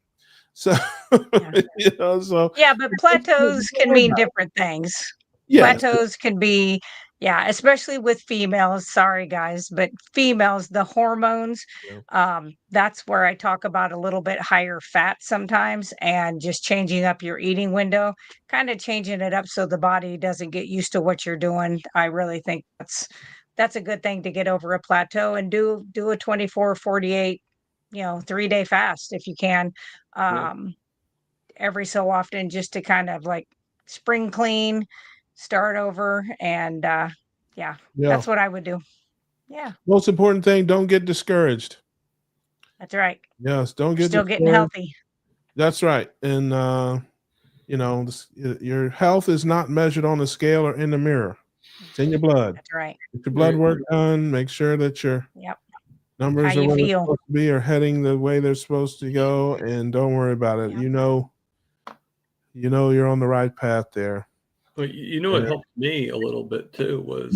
So, but plateaus can mean different things. Yes. Plateaus can be, especially with females. Sorry, guys, but females, the hormones, that's where I talk about a little bit higher fat sometimes and just changing up your eating window, kind of changing it up so the body doesn't get used to what you're doing. I really think that's a good thing to get over a plateau and do a 24, 48, 3-day fast if you can. Every so often, just to kind of like spring clean, start over. And that's what I would do. Yeah. Most important thing, don't get discouraged. That's right. Yes, don't get still getting healthy. That's right. And your health is not measured on a scale or in the mirror. It's in your blood. That's right. Get your blood work done. Make sure that your numbers are where they're supposed to be, or heading the way they're supposed to go, and don't worry about it. You're on the right path there. Well, what helped me a little bit too was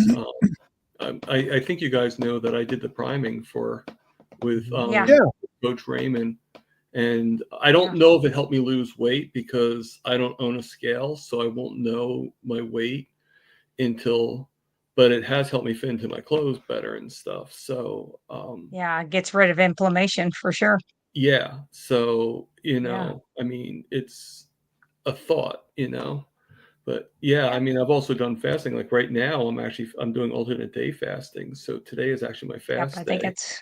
I think you guys know that I did the priming with Coach Raymond, and I don't know if it helped me lose weight because I don't own a scale, so I won't know my weight but it has helped me fit into my clothes better and stuff. So it gets rid of inflammation for sure. Yeah. So I mean, it's a thought, but I mean, I've also done fasting. Like right now, I'm doing alternate day fasting. So today is actually my fast day. I think that's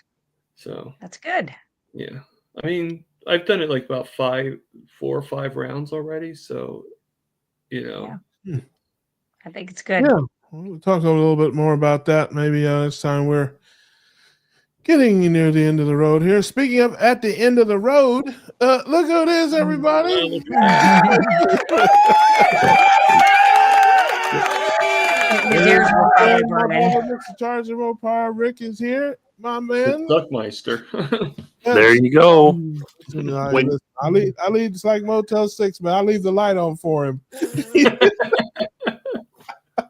good. Yeah. I mean, I've done it like about 4 or 5 rounds already. So, Yeah. Hmm. I think it's good. Yeah, we'll talk a little bit more about that maybe next time. We're getting near the end of the road here. Speaking of at the end of the road, look who it is, everybody. His ears were probably burning. Mr. Charger Mopar, Rick is here, my man. Duckmeister. There you go. Listen, I leave it's like Motel 6, man. I leave the light on for him.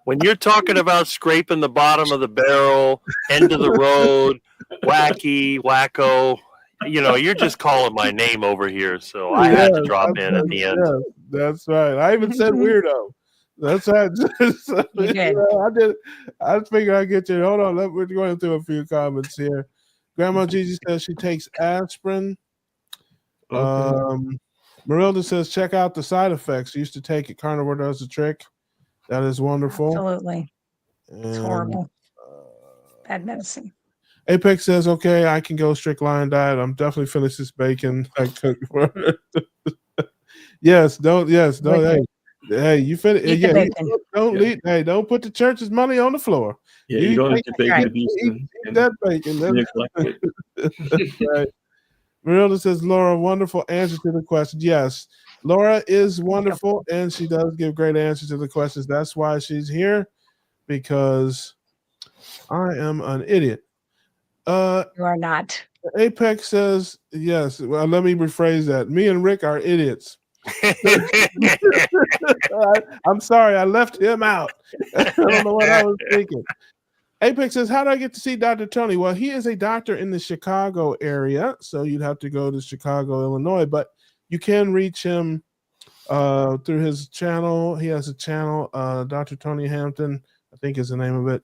When you're talking about scraping the bottom of the barrel, end of the road, wacky, wacko, you're just calling my name over here. So I had to drop in at the end. Yes, that's right. I even said weirdo. That's right. You did. I did. I figured I'd get you. Hold on. We're going through a few comments here. Grandma Gigi says she takes aspirin. Okay. Marilda says check out the side effects. Used to take it. Carnivore does the trick. That is wonderful. Absolutely. It's And, horrible. Bad medicine. Apex says, okay, I can go strict lion diet. I'm definitely finished this bacon I cooked for her. Yes, don't. Hey, you finish. Eat the Yeah, bacon. don't leave. Hey, don't put the church's money on the floor. Yeah, you don't have to bake right. abuse Eat that bacon. neglect it. Right. Marilda says, Laura, wonderful answer to the question. Yes, Laura is wonderful, and she does give great answers to the questions. That's why she's here, because I am an idiot. You are not. Apex says, yes. Well, let me rephrase that. Me and Rick are idiots. I'm sorry, I left him out. I don't know what I was thinking. Apex says, how do I get to see Dr. Tony? Well, he is a doctor in the Chicago area, so you'd have to go to Chicago, Illinois, but you can reach him through his channel. He has a channel, Dr. Tony Hampton, I think is the name of it.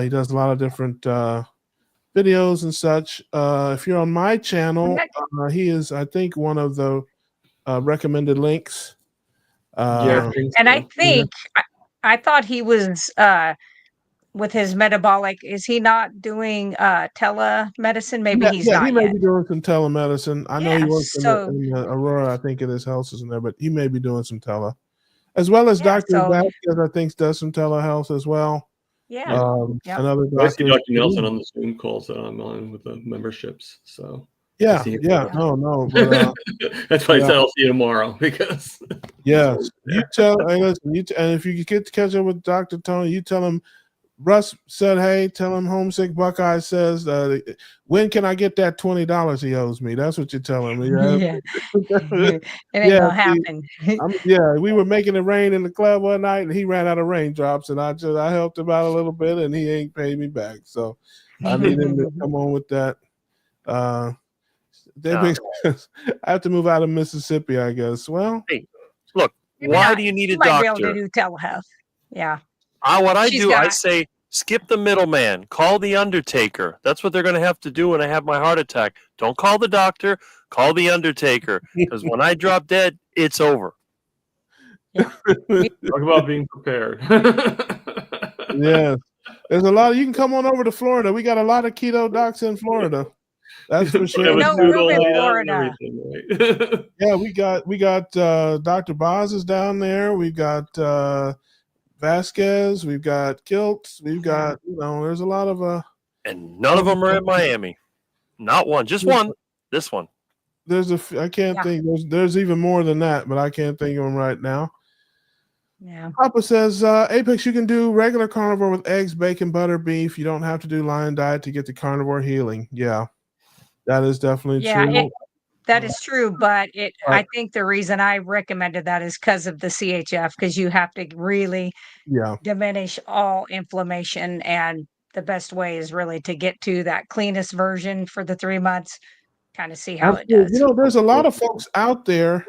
He does a lot of different videos and such. If you're on my channel, he is, I think, one of the recommended links. And I think I thought he was with his metabolic. Is he not doing telemedicine? Maybe he's not he may yet. be doing some telemedicine. I know he Yeah, works so- in the Aurora. I think it is health is in there, but he may be doing some tele, as well as Yeah, Dr. so- Vasquez. I think does some telehealth as well. Yeah. Yep. Another I see doctor. Dr. Nelson on the Zoom calls that I'm on with the memberships. So Yeah, see him. no, but that's why I yeah. said I'll see you tomorrow because yes, you tell. Hey, listen, and if you get to catch up with Dr. Tony, you tell him. Russ said, "Hey, tell him Homesick Buckeye says, when can I get that $20 he owes me?" That's what you tell him. Yeah. It ain't gonna happen. We were making it rain in the club one night, and he ran out of raindrops, and I helped him out a little bit, and he ain't paid me back. So I need him to come on with that. I have to move out of Mississippi, I guess. Well, hey, look, why do you need a might be able doctor? to do telehealth. Yeah. What I She's do, I got- say, skip the middleman. Call the undertaker. That's what they're going to have to do when I have my heart attack. Don't call the doctor. Call the undertaker. Because when I drop dead, it's over. talk about being prepared. yeah, there's a lot. You can come on over to Florida. We got a lot of keto docs in Florida. That's for sure. No room in Florida. Right? Yeah, we got Dr. Boz is down there. We've got Vasquez. We've got Kiltz. We've got there's a lot of And none of them are in Miami. Not one. Just one. This one. There's I can't think. There's even more than that, but I can't think of them right now. Yeah. Papa says, Apex, you can do regular carnivore with eggs, bacon, butter, beef. You don't have to do lion diet to get the carnivore healing. Yeah, that is definitely true. That is true, but I think the reason I recommended that is because of the CHF, because you have to really diminish all inflammation, and the best way is really to get to that cleanest version for the 3 months, kind of see how it does. There's a lot of folks out there,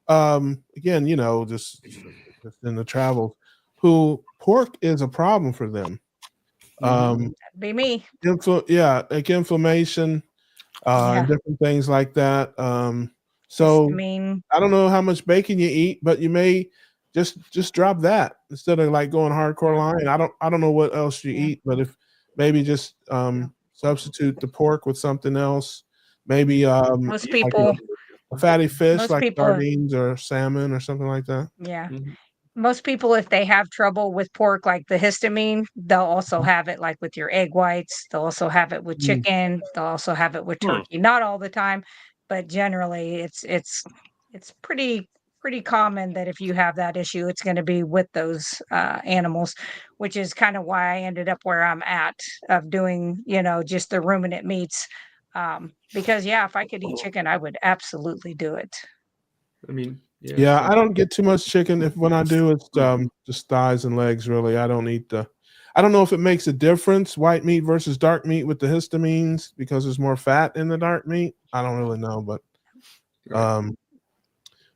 again, just in the travel, who pork is a problem for them. That'd be me. Like inflammation. And different things like that. So I don't know how much bacon you eat, but you may just drop that instead of like going hardcore line. I don't know what else you eat, but if maybe just substitute the pork with something else. Maybe most people a fatty fish Most like people, sardines or salmon or something like that. yeah. Mhm. Most people, if they have trouble with pork, like the histamine, they'll also have it like with your egg whites. They'll also have it with Mm. chicken. They'll also have it with Hmm. turkey. Not all the time, but generally it's pretty common that if you have that issue, it's going to be with those animals, which is kind of why I ended up where I'm at of doing, just the ruminant meats. Because yeah, if I could eat chicken, I would absolutely do it. I mean, yeah. Yeah, so- I don't get too much chicken. If when I do, it's Mhm. just thighs and legs. Really, I don't eat the. I don't know if it makes a difference, white meat versus dark meat with the histamines, because there's more fat in the dark meat. I don't really know, but Right.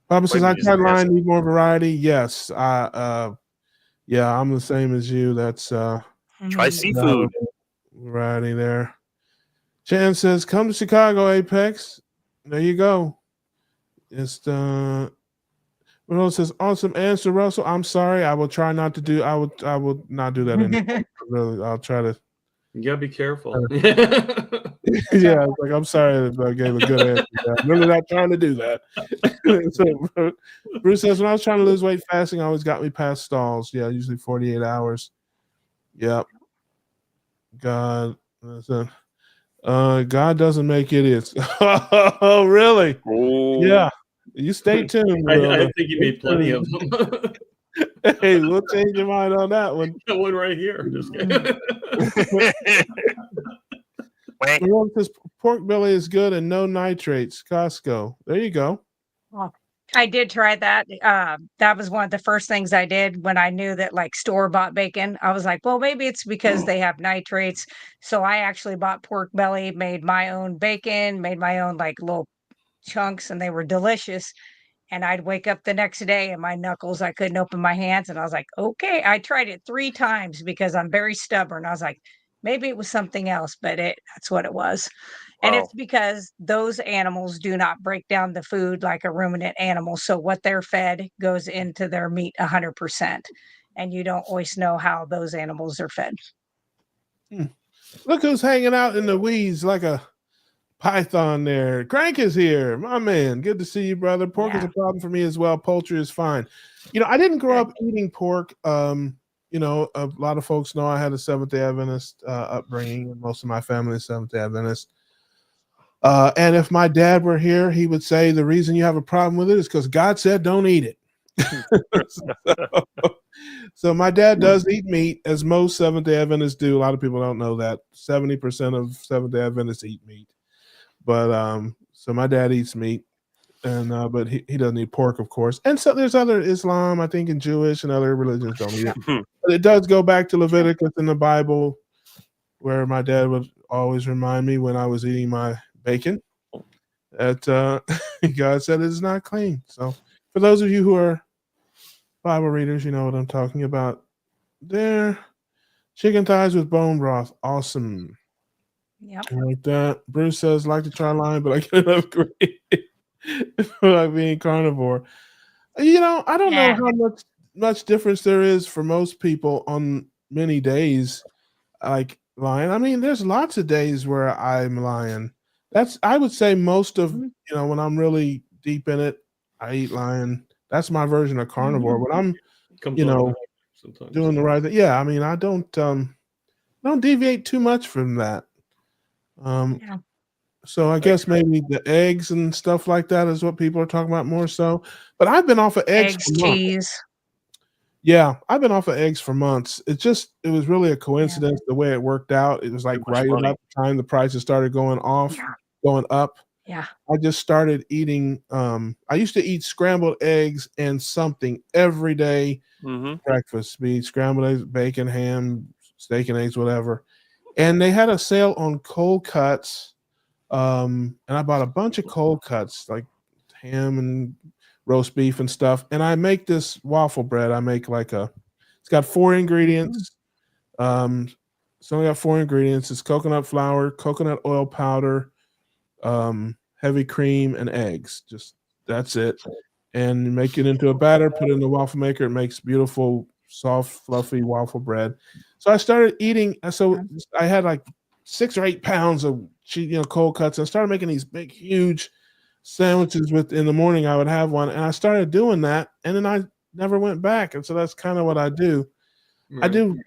Papa says White I meat is tried the best. line, need more variety. Yes, yeah, I'm the same as you. That's Try Mhm. seafood. variety there. Chan says, "Come to Chicago, Apex." There you go. It's Ronaldo says, "Awesome answer, Russell. I'm sorry. I will try not to do. I will not do that anymore. Really, I'll try to." You gotta be careful. Yeah, it's like I'm sorry if I gave a good answer. I'm really not trying to do that. So Bruce says, "When I was trying to lose weight, fasting always got me past stalls. Yeah, usually 48 hours. Yep. God, listen, God doesn't make idiots. Oh, really? Oh, Yeah. You stay tuned, I Wilda. think you made plenty of them. Hey, we'll change your mind on that one. Got one right here. Just kidding. Whack. Wilda says pork belly is good and no nitrates. Costco. There you go. Well, I did try that. That was one of the first things I did when I knew that like store-bought bacon. I was like, well, maybe it's because they have nitrates. So I actually bought pork belly, made my own bacon, made my own like little chunks, and they were delicious. And I'd wake up the next day and my knuckles, I couldn't open my hands. And I was like, okay, I tried it 3 times because I'm very stubborn. I was like, maybe it was something else, but that's what it was. And Wow. it's because those animals do not break down the food like a ruminant animal. So what they're fed goes into their meat 100%. And you don't always know how those animals are fed. Look who's hanging out in the weeds like a python there. Crank is here. My man. Good to see you, brother. Pork is Yeah. a problem for me as well. Poultry is fine. I didn't grow Good. up eating pork. A lot of folks know I had a Seventh-day Adventist upbringing, and most of my family is Seventh-day Adventist. And if my dad were here, he would say the reason you have a problem with it is because God said don't eat it. So my dad does eat meat, as most Seventh-day Adventists do. A lot of people don't know that 70% of Seventh-day Adventists eat meat. But so my dad eats meat, and but he doesn't eat pork, of course. And so there's other Islam, I think, and Jewish and other religions don't eat it. But it does go back to Leviticus in the Bible, where my dad would always remind me when I was eating my bacon that God said it is not clean. So for those of you who are Bible readers, you know what I'm talking about. There, chicken thighs with bone broth, awesome. Yep. Like that. Bruce says, like to try lime, but I get enough gravy for like being carnivore. I don't know Yeah. how much difference there is for most people on many days, like lying. I mean, there's lots of days where I'm lying. I would say most of Mhm. when I'm really deep in it, I eat lion. That's my version of carnivore. When I'm Comes you know automatic sometimes. doing the right thing, yeah. I mean, I don't deviate too much from that. Yeah. So I guess maybe the eggs and stuff like that is what people are talking about more so. But I've been off of eggs Eggs, for months. cheese. Yeah, I've been off of eggs for months. It was really a Yeah. coincidence the way it worked out. It was like Too much right money. about the time the prices started going up. Yeah. I just started eating. I used to eat scrambled eggs and something every day. Mm-hmm. Breakfast, be scrambled eggs, bacon, ham, steak and eggs, whatever. And they had a sale on cold cuts. And I bought a bunch of cold cuts, like ham and roast beef and stuff. And I make this waffle bread. I make it's got 4 ingredients. It's only got 4 ingredients. It's coconut flour, coconut oil powder, heavy cream, and eggs. Just that's it. And you make it into a batter, put it in the waffle maker. It makes beautiful, soft, fluffy waffle bread. So I started eating. So I had like 6 or 8 pounds of cold cuts. I started making these big, huge sandwiches with in the morning. I would have one, and I started doing that, and then I never went back. And so that's kind of what I do. I Right. do,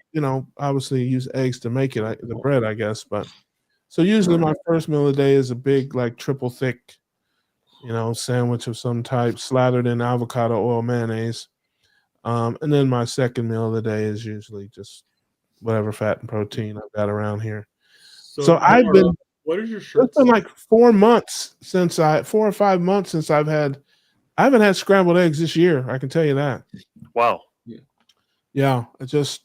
obviously use eggs to make it, the bread, I guess. But so usually my first meal of the day is a big, like triple thick, sandwich of some type, slathered in avocado oil, mayonnaise. And then my second meal of the day is usually just whatever fat and protein I've got around here. So I've Laura, been, what is your shirt? it's been like 4 or 5 months since I haven't had scrambled eggs this year. I can tell you that. Wow. Yeah, it's just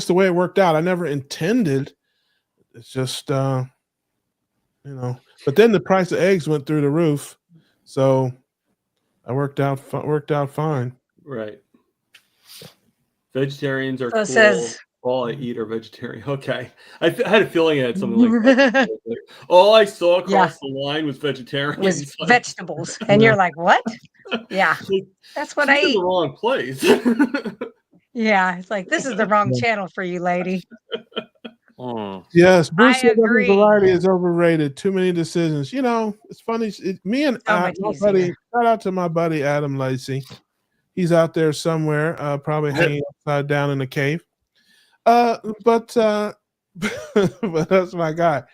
the way it worked out. I never intended. It's just, but then the price of eggs went through the roof, so I worked out fine. Right. Vegetarians are So it cool. says- All I eat are vegetarian. Okay. I had a feeling I had something like that. All I saw across the line was vegetarian. Was vegetables, and you're like, what? Yeah, that's what I She's in eat. the wrong place. Yeah, it's like this is the wrong channel for you, lady. Yes, Bruce I said every agree. variety is overrated. Too many decisions. It's funny. Me and So much my buddy. easier. Shout out to my buddy Adam Lacey. He's out there somewhere, probably hanging upside down in a cave. But that's my guy.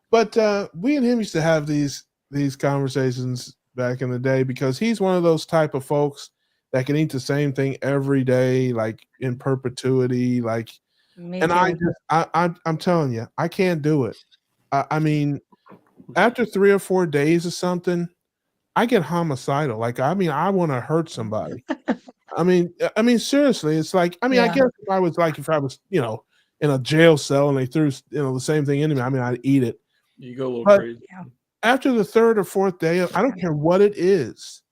But we and him used to have these conversations back in the day because he's one of those type of folks that can eat the same thing every day, like in perpetuity, like. Me And too. I'm telling you, I can't do it. I mean, after 3 or 4 days of something, I get homicidal. Like, I want to hurt somebody. I mean, seriously, it's like, I Yeah. guess if I was, in a jail cell and they threw, the same thing into me, I'd eat it. You go a little But crazy. after the 3rd or 4th day, I don't care what it is.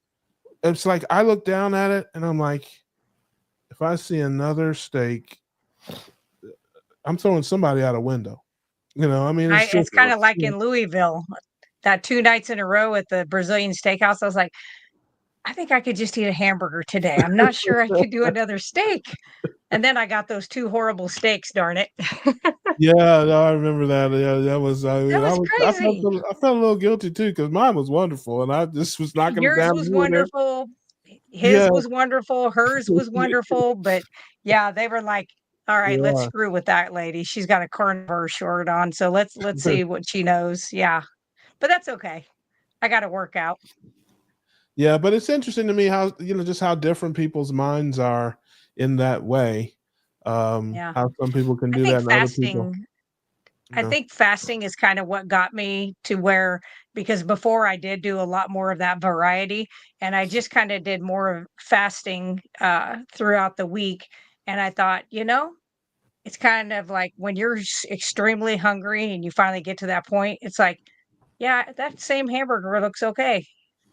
It's like I look down at it and I'm like, if I see another steak, I'm throwing somebody out a window. It's kind of like in Louisville, that 2 nights in a row at the Brazilian steakhouse. I was like, I think I could just eat a hamburger today. I'm not sure I could do another steak. And then I got those 2 horrible steaks, darn it. Yeah, no, I remember that. Yeah, that was. I crazy. felt a little guilty too because mine was wonderful, and I just was not going to Yours down. was wonderful. His was wonderful. Hers was wonderful. But yeah, they were like, all right, let's screw with that lady. She's got a carnivore shirt on. So let's see what she knows. Yeah. But that's okay. I got to work out. Yeah, but it's interesting to me how just how different people's minds are in that way. How some people can do that, and other people. I think fasting is kind of what got me to where, because before I did do a lot more of that variety, and I just kind of did more of fasting throughout the week. And I thought, it's kind of like when you're extremely hungry and you finally get to that point, it's like, yeah, that same hamburger looks okay.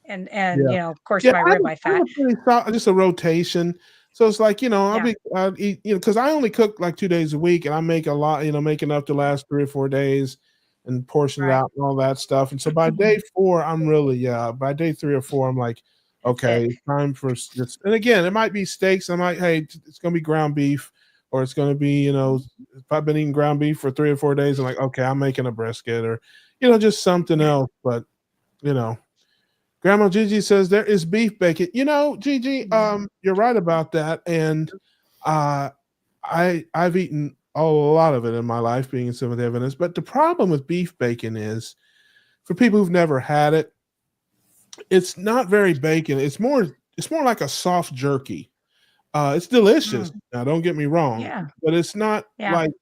And of course, my ribeye fat. Just a rotation. So it's like, I'll eat, because I only cook like 2 days a week and I make a lot, make enough to last 3 or 4 days and portion it out and all that stuff. And so by day 4, I'm really, by day 3 or 4, I'm like, okay, it's time for this. And again, it might be steaks. I'm like, hey, it's going to be ground beef, or it's going to be, if I've been eating ground beef for 3 or 4 days, I'm like, okay, I'm making a brisket or, just something else. But, Grandma Gigi says there is beef bacon. Gigi, you're right about that. And I've eaten a lot of it in my life, being in Seventh-day Adventist. But the problem with beef bacon is, for people who've never had it, it's not very bacon. It's more like a soft jerky. It's delicious. Now, don't get me wrong, but it's not like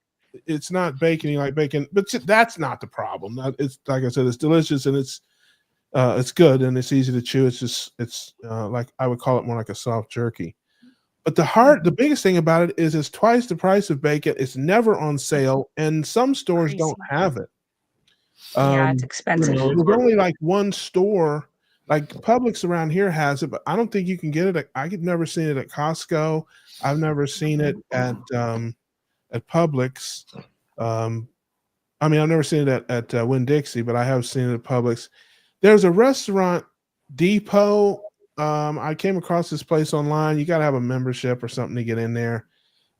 it's not bacony like bacon. But that's not the problem. It's like I said, it's delicious and it's good and it's easy to chew. It's like I would call it more like a soft jerky. But the biggest thing about it is it's twice the price of bacon. It's never on sale, and some stores don't have it. It's expensive. There's only like one store, like Publix around here has it, but I don't think you can get it. I've never seen it at Costco. I've never seen it at Publix. I've never seen it at Winn-Dixie, but I have seen it at Publix. There's a restaurant, Depot. I came across this place online. You got to have a membership or something to get in there.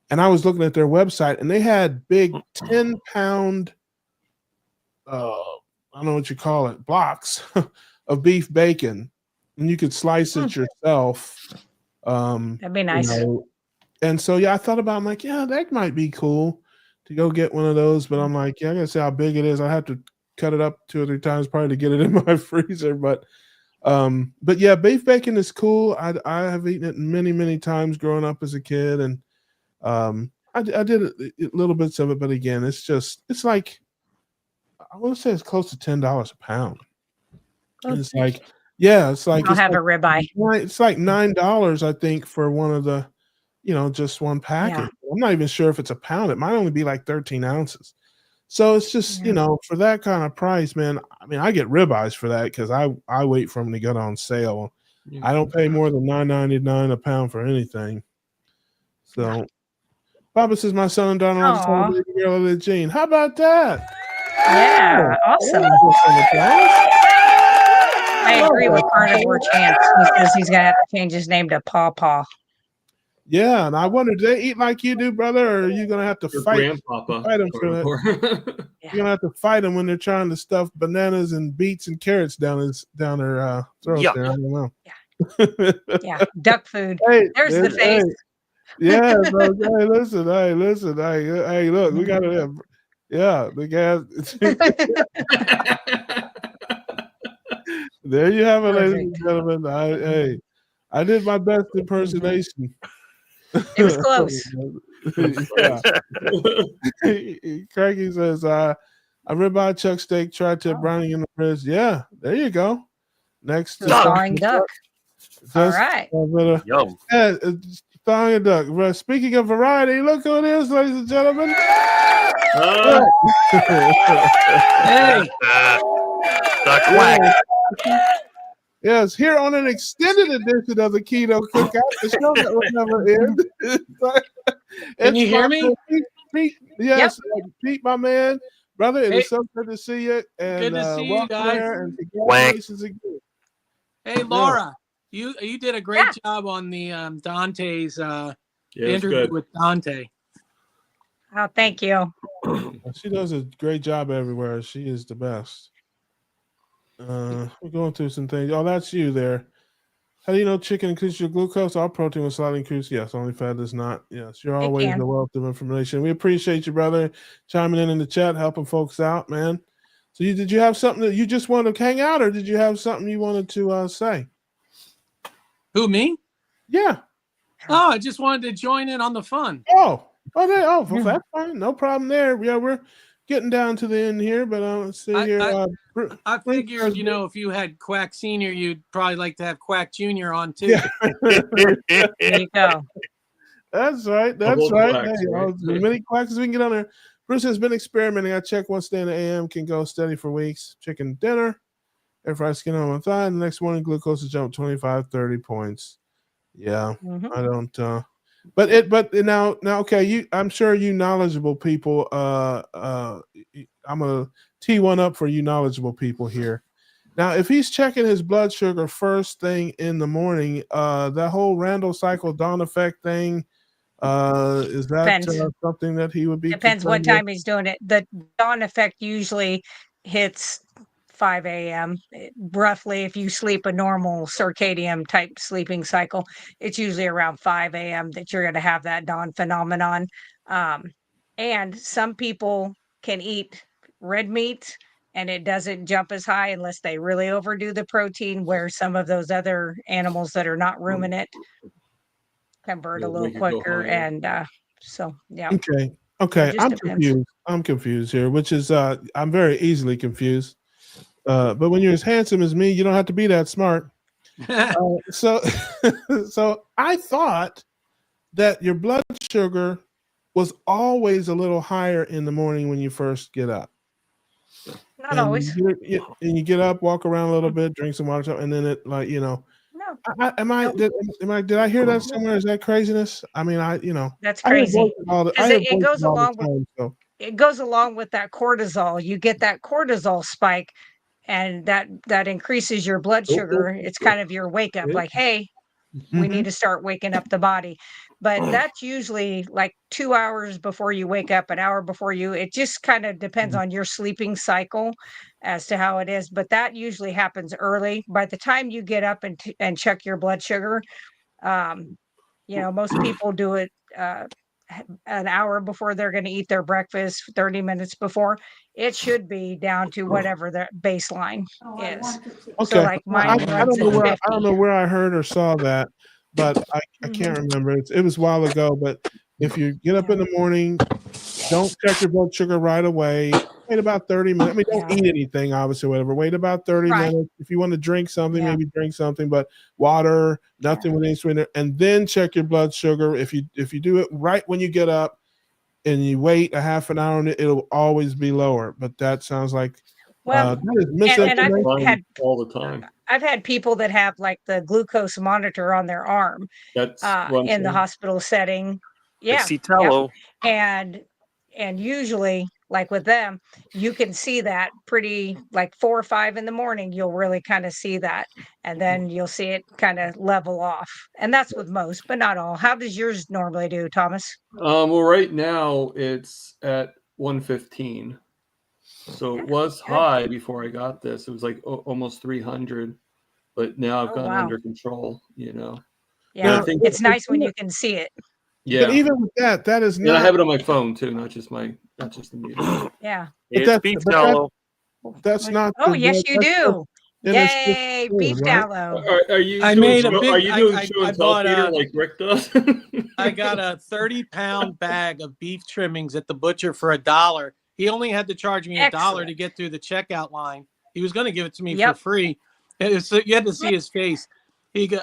And I was looking at their website, and they had big 10-pound, I don't know what you call it, blocks of beef bacon, and you could slice it yourself. That'd be nice. And so yeah, I thought about. I'm like, yeah, that might be cool to go get one of those. But I'm like, yeah, I gotta see how big it is. I have to cut it up 2 or 3 times probably to get it in my freezer. But yeah, beef bacon is cool. I have eaten it many times growing up as a kid, and I did little bits of it. But again, it's like I want to say it's close to $10 a pound. And it's like, yeah, it's like I'll have a ribeye. It's like $9, I think, for one of the, just one package. I'm not even sure if it's a pound. It might only be like 13 ounces. So it's just, for that kind of price, man. I mean, I get ribeyes for that because I wait for them to get on sale. I don't pay more than $9.99 a pound for anything. So, Papa says my son and daughter want to celebrate the girl of the gene. How about that? Yeah, awesome. I agree with Carnivore Chance. He says he's gonna have to change his name to Paw Paw. Yeah, and I wonder, do they eat like you do, brother, or are you gonna have to fight them for that? You're gonna have to fight them when they're trying to stuff bananas and beets and carrots down their throat. Yeah. There. I don't know. Yeah, duck food. Hey, There's the face. Yeah, bro. Hey, listen. Hey, look, we gotta have. Yeah, the gas. There you have it, ladies and gentlemen. I did my best impersonation. It was close. Craigie says, "I ribeye chuck steak, tri-tip browning in the wrist." Yeah, there you go. Next, thawing duck. All right. Yum. Yeah, thawing duck. But speaking of variety, look who it is, ladies and gentlemen. Hey, Duck quack. Yes, here on an extended edition of the Keto Cookout, the show that will never end. Can you hear me? Pete, yes, Pete, my man, brother. It is so good to see you. And, good to see you guys. And congratulations again. Hey, Laura, you did a great job on the Dante's interview with Dante. Oh, thank you. She does a great job everywhere. She is the best. We're going through some things. Oh, that's you there. How do you know chicken increases your glucose? All protein will slightly increase. Yes, only fat does not. Yes, you're always a wealth of information. We appreciate you, brother, chiming in the chat, helping folks out, man. So did you have something that you just wanted to hang out, or did you have something you wanted to say? Who, me? Yeah. Oh, I just wanted to join in on the fun. Well, that's fine. No problem there. Yeah, we're getting down to the end here, but let's see here. I figured, if you had Quack Senior, you'd probably like to have Quack Junior on too. Yeah. There you go. That's right. That's right. As many quacks as we can get on there. Bruce has been experimenting. I checked once a day in the AM, can go steady for weeks. Chicken dinner, air fried skin on my thigh. The next morning, glucose has jumped 25, 30 points. Yeah, I don't. But now, okay. I'm sure you knowledgeable people. I'm gonna tee one up for you knowledgeable people here. Now, if he's checking his blood sugar first thing in the morning, that whole Randall cycle dawn effect thing, is that something that he would be? Depends what time he's doing it. The dawn effect usually hits 5 a.m. Roughly, if you sleep a normal circadian type sleeping cycle, it's usually around 5 a.m. that you're going to have that dawn phenomenon. And some people can eat red meat and it doesn't jump as high unless they really overdo the protein, where some of those other animals that are not ruminant convert a little quicker. And so, yeah. Okay. I'm confused here, which is I'm very easily confused. But when you're as handsome as me, you don't have to be that smart. So I thought that your blood sugar was always a little higher in the morning when you first get up. Not always. You get up, walk around a little bit, drink some water, and then it No. Did I hear that somewhere? Is that craziness? I mean, that's crazy. It goes along with that cortisol. You get that cortisol spike, and that increases your blood sugar. It's kind of your wake up, like, hey, we need to start waking up the body. But that's usually like 2 hours before you wake up, an hour before it just kind of depends on your sleeping cycle as to how it is. But that usually happens early. By the time you get up and check your blood sugar, um, most people do it an hour before they're going to eat their breakfast, 30 minutes before. It should be down to whatever their baseline is. Okay. So like mine I runs don't know at where 50. I don't know where I heard or saw that, but I can't remember. It was a while ago. But if you get up in the morning, don't check your blood sugar right away. Wait about 30 minutes. I mean, don't eat anything, obviously, whatever. Wait about 30 minutes. If you want to drink something, maybe drink something, but water, nothing with any sweetener, and then check your blood sugar. If you do it right when you get up and you wait a half an hour, it'll always be lower. But that sounds like Well, that is and misinformation. I've had all the time. I've had people that have like the glucose monitor on their arm That's in the hospital setting. I see tallow. And usually, like with them, you can see that pretty like 4 or 5 in the morning. You'll really kind of see that, and then you'll see it kind of level off. And that's with most, but not all. How does yours normally do, Thomas? Well, right now it's at 115. So it was high before I got this. It was like almost 300, but now I've gotten under control. Yeah, it's nice when you can see it. Yeah. But even with that is not. And I have it on my phone too, not just the meter. Yeah. It's beef tallow. That's not. Oh, yes, you do. Yay, beef tallow. Are you? I doing made a show, big. Are you doing I show and tell, bought Peter, a, like Rick does? I got a 30-pound bag of beef trimmings at the butcher for $1. He only had to charge me $1 to get through the checkout line. He was going to give it to me for free. And so you had to see his face.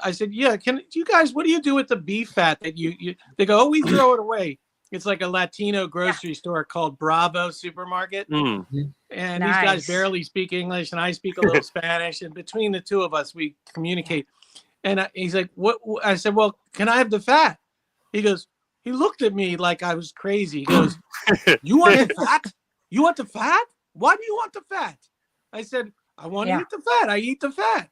I said, yeah, you guys, what do you do with the beef fat that you they go, oh, we throw it away. It's like a Latino grocery store called Bravo Supermarket. And these guys barely speak English and I speak a little Spanish. And between the two of us, we communicate. And he's like, what? I said, well, can I have the fat? He looked at me like I was crazy. He goes, you want the fat? You want the fat? Why do you want the fat? I said, I want to eat the fat. I eat the fat.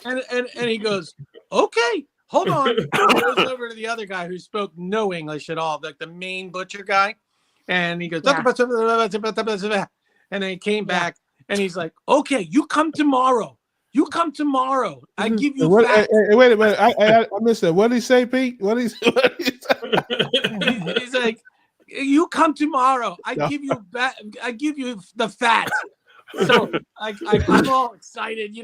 And he goes, okay, hold on. He goes over to the other guy who spoke no English at all, like the main butcher guy. And he goes, and then he came back and he's like, okay, you come tomorrow. I give you fat. Hey, wait a minute. I missed that. What did he say, Pete? What did he say? He's like, you come tomorrow. I give you the fat. So I'm all excited,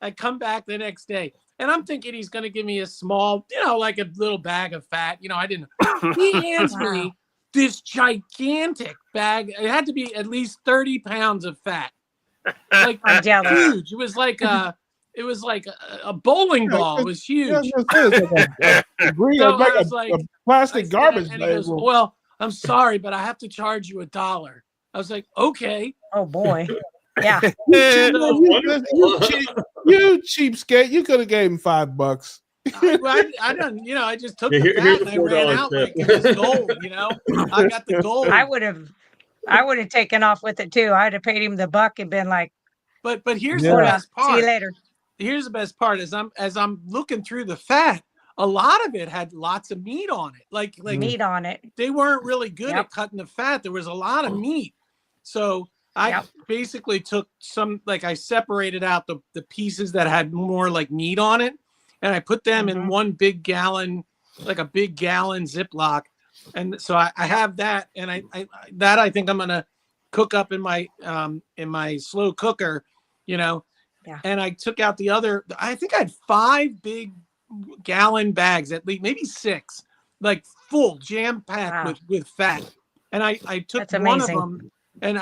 I come back the next day and I'm thinking he's going to give me a small, like a little bag of fat. I didn't. He hands me this gigantic bag. It had to be at least 30 pounds of fat. Like huge. It was like a bowling ball. It was huge. A plastic garbage bag. Goes, well, I'm sorry, but I have to charge you $1. I was like, okay. Oh boy. Yeah. You cheapskate. You could have gave him $5. I don't, I just took the fat and I ran out like it was gold, I got the gold. I would have taken off with it too. I'd have paid him the $1 and been like, but here's the best part. See you later. Here's the best part as I'm looking through the fat, a lot of it had lots of meat on it. Like meat on it. They weren't really good at cutting the fat. There was a lot of meat. So I basically took I separated out the pieces that had more like meat on it. And I put them in one big gallon, like a big gallon Ziploc. And so I have that. And I think I'm going to cook up in my slow cooker, And I took out the other, I think I had 5 big gallon bags, at least maybe 6, like full jam packed with fat. And I took one of them. And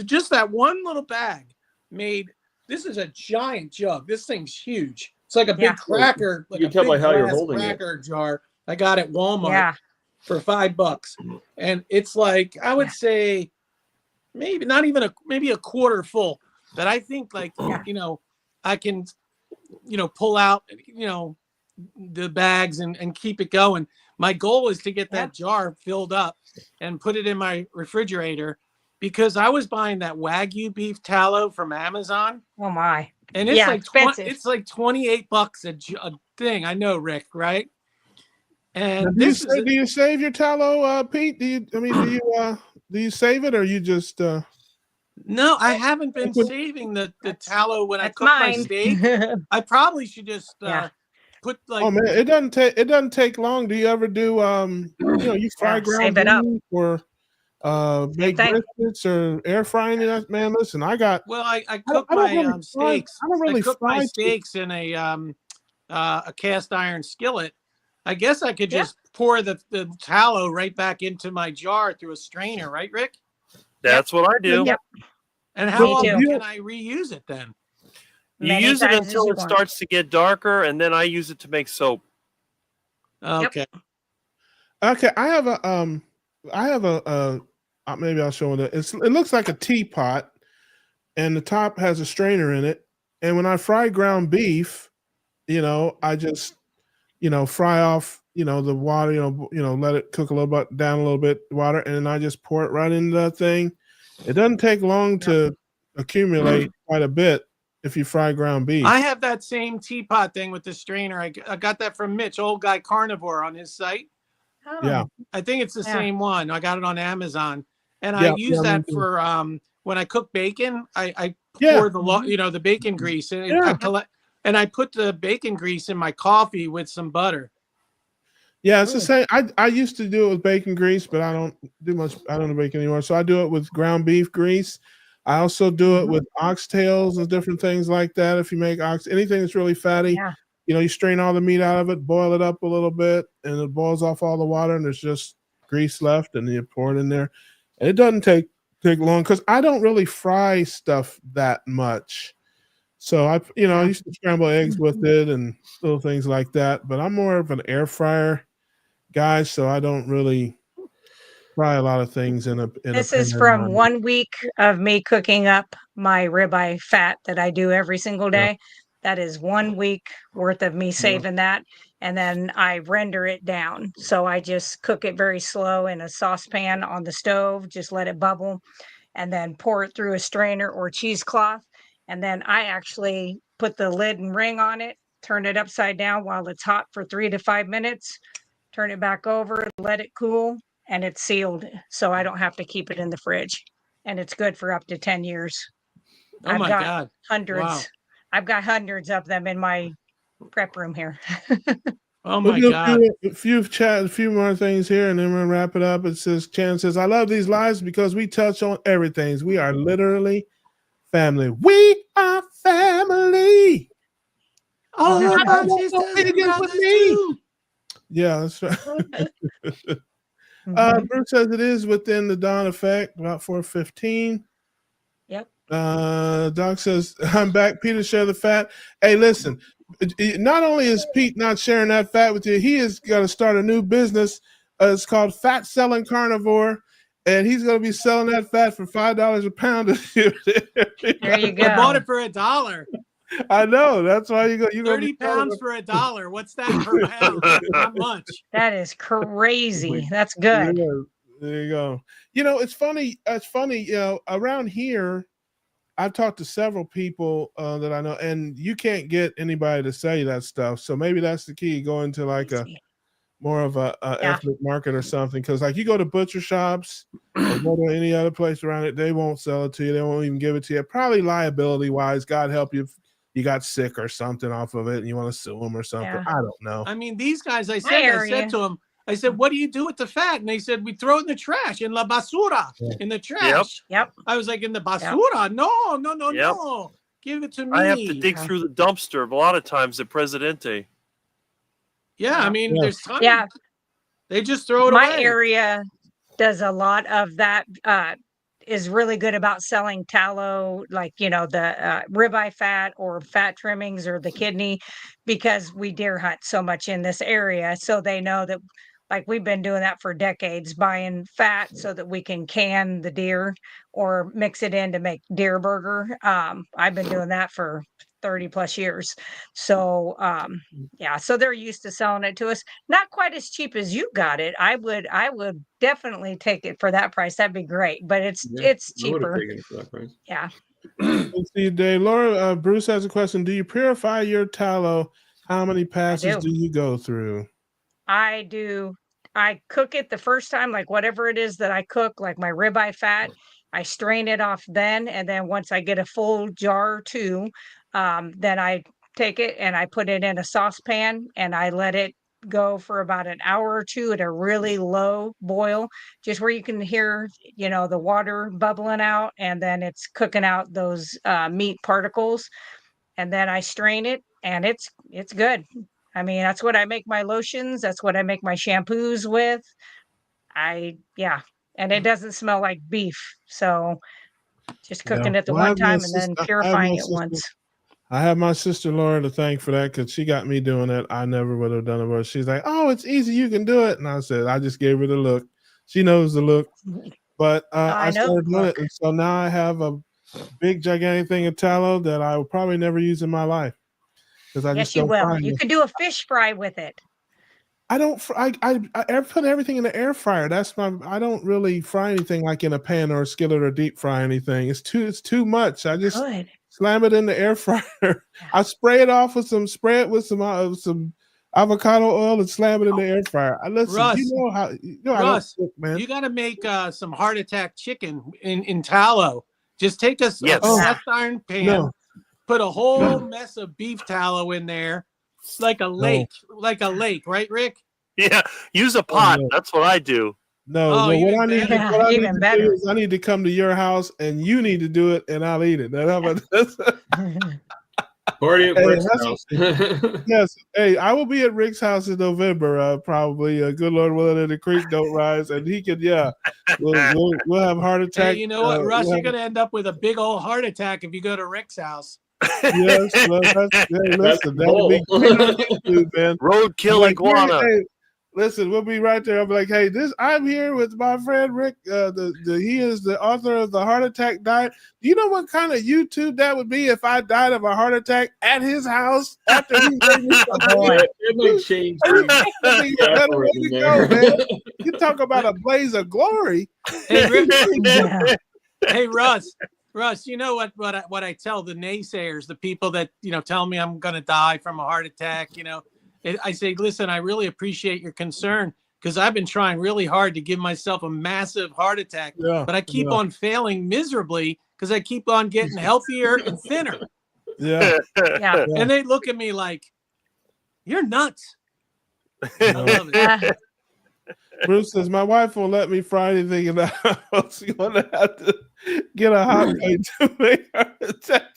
just that one little bag this is a giant jug. This thing's huge. It's like a big cracker. Like you can tell by how you're holding cracker jar. I got at Walmart for $5. And it's like, I would say maybe not even maybe a quarter full. But I think I can, pull out, the bags and keep it going. My goal is to get that jar filled up and put it in my refrigerator. Because I was buying that Wagyu beef tallow from Amazon. Oh my! And it's Yeah, like expensive. it's like $28 a thing. I know, Rick, right? Now, And do this you save your tallow, Pete? Do you save it or you just no, I haven't been liquid? saving the tallow when I That's cook my mine. steak. I probably should just Yeah. put Oh like man, it doesn't take long. Do you ever do you fry Yeah, ground save it up. beef or Same make thing. briskets or air frying it? Man, listen, I cook I don't my really fry. steaks. I don't I really cook my fry. steaks in a cast iron skillet. I guess I could Yeah. just pour the tallow right back into my jar through a strainer, right, Rick? That's what I do. Yep. And how Me often too. can I reuse it then? You Many use it times as until you it want. starts to get darker, and then I use it to make soap. Okay. Okay, I have a maybe I'll show it. It looks like a teapot, and the top has a strainer in it. And when I fry ground beef, I just fry off the water, let it cook a little bit down a little bit water, and then I just pour it right into that thing. It doesn't take long to accumulate quite a bit if you fry ground beef. I have that same teapot thing with the strainer. I got that from Mitch, old guy carnivore, on his site. Yeah. I think it's the Yeah. same one. I got it on Amazon, and Yeah, I use me that too. for when I cook bacon. I Yeah. pour the bacon grease, and Yeah. I put the bacon grease in my coffee with some butter. Yeah, it's the same. I used to do it with bacon grease, but I don't do bacon anymore. So I do it with ground beef grease. I also do it with oxtails and different things like that. If you make anything that's really fatty, Yeah. you strain all the meat out of it, boil it up a little bit, and it boils off all the water, and there's just grease left, and you pour it in there. And it doesn't take long because I don't really fry stuff that much. So I used to scramble eggs with it and little things like that. But I'm more of an air fryer guy, so I don't really fry a lot of things in a This pan. is from 1 week of me cooking up my ribeye fat that I do every single Yeah. day. That is 1 week worth of me saving that. And then I render it down. So I just cook it very slow in a saucepan on the stove, just let it bubble, and then pour it through a strainer or cheesecloth. And then I actually put the lid and ring on it, turn it upside down while it's hot for 3 to 5 minutes, turn it back over, let it cool, and it's sealed, so I don't have to keep it in the fridge. And it's good for up to 10 years. Oh my God! Hundreds. Wow. I've got hundreds of them in my prep room here. Oh We'll my do God! a few more things here, and then we'll wrap it up. It says, Chan says, I love these lives because we touch on everything. We are literally family. We are family. All of my no sisters and Higgins with brothers me. too. Yeah, that's right. Bruce says it is within the dawn effect, about 4:15. Yep. Doc says, I'm back. Peter, share the fat. Hey, listen, not only is Pete not sharing that fat with you, he is going to start a new business. It's called Fat Selling Carnivore, and he's going to be selling that fat for $5 a pound. There you go. I bought it for $1. I know. That's why you 30 pounds for $1. What's that per pound? Not much. That is crazy. That's good. Yeah, there you go. It's funny. Around here, I've talked to several people that I know, and you can't get anybody to sell you that stuff. So maybe that's the key. Go into like a more of a ethnic market or something. Because like you go to butcher shops or go to any other place around it, they won't sell it to you. They won't even give it to you. Probably liability wise. God help you if you got sick or something off of it and you want to sue them or something. Yeah. I don't know. I mean, these guys, I said to them, I said, what do you do with the fat? And they said, we throw it in the trash, in la basura, in the trash. Yep. I was like, in the basura? No. Yep. Give it to me. I have to dig through the dumpster a lot of times at Presidente. Yeah, I mean, there's tons. Yeah. They just throw it My away. area does a lot of that. Is really good about selling tallow, like the ribeye fat or fat trimmings or the kidney, because we deer hunt so much in this area. So they know that, like, we've been doing that for decades, buying fat so that we can can the deer or mix it in to make deer burger. I've been doing that for 30 plus years. So so they're used to selling it to us. Not quite as cheap as you got it. I would definitely take it for that price. That'd be great. But it's cheaper. Taken it for that price. Yeah. Let's see, Dave. Laura, Bruce has a question. Do you purify your tallow? How many passes do you go through? I do. I cook it the first time, like whatever it is that I cook, like my ribeye fat, I strain it off then. And then once I get a full jar or two, then I take it and I put it in a saucepan and I let it go for about an hour or two at a really low boil, just where you can hear, the water bubbling out, and then it's cooking out those meat particles. And then I strain it and it's good. I mean, that's what I make my lotions. That's what I make my shampoos with. Yeah. And it doesn't smell like beef. So just Yeah. cooking it the Well, one time and then purifying it once. I have my sister Laura to thank for that because she got me doing it. I never would have done it. But she's like, "Oh, it's easy. You can do it." And I said, I just gave her the look. She knows the look. But I started doing it. And so now I have a big, gigantic thing of tallow that I will probably never use in my life. Yes, you will. You could do a fish fry with it. I don't. I put everything in the air fryer. I don't really fry anything like in a pan or a skillet or deep fry anything. It's too much. I just slam it in the air fryer. Yeah. I spray it with some avocado oil and slam it in the air fryer. Listen, Russ, Russ, cook, man. You got to make some heart attack chicken in tallow. Just take a cast iron pan, put a whole mess of beef tallow in there, like a lake, right, Rick? Yeah, use a pot. That's what I do. No, what I need to do is I need to come to your house and you need to do it and I'll eat it. How about this? Party at Rick's house. Yes. Hey, I will be at Rick's house in November, probably. Good Lord willing, and the creek don't rise. And he could, we'll have heart attack. Hey, you know what, Russ? You're going to end up with a big old heart attack if you go to Rick's house. Yes, well, listen, that'll be YouTube, man. Roadkill iguana. Hey, listen, we'll be right there. I'll be like, hey, I'm here with my friend Rick. He is the author of the Heart Attack Diet. Do you know what kind of YouTube that would be if I died of a heart attack at his house after he made me It might change. You talk about a blaze of glory. Hey, Rick, hey, Russ, you know what I tell the naysayers, the people that tell me I'm going to die from a heart attack. I say, listen, I really appreciate your concern because I've been trying really hard to give myself a massive heart attack, but I keep on failing miserably because I keep on getting healthier and thinner. Yeah. And they look at me like, "You're nuts." I love it. Bruce says, my wife won't let me fry anything in the house. You're going to have to get a hot plate to make her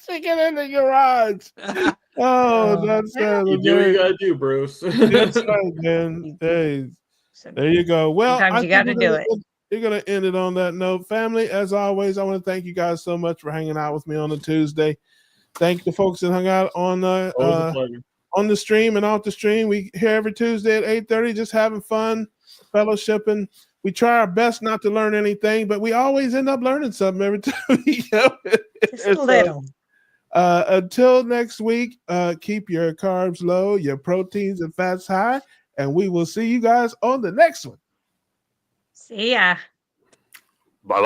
chicken in the garage. That's you do what you got to do, Bruce. That's right, man. Hey, there you go. Well, sometimes you got to do it. You're going to end it on that note. Family, as always, I want to thank you guys so much for hanging out with me on a Tuesday. Thank the folks that hung out on the stream and off the stream. We here every Tuesday at 8:30, just having fun, fellowshipping. We try our best not to learn anything, but we always end up learning something every time we go. Just a little. Until next week, keep your carbs low, your proteins and fats high, and we will see you guys on the next one. See ya. Bye-bye.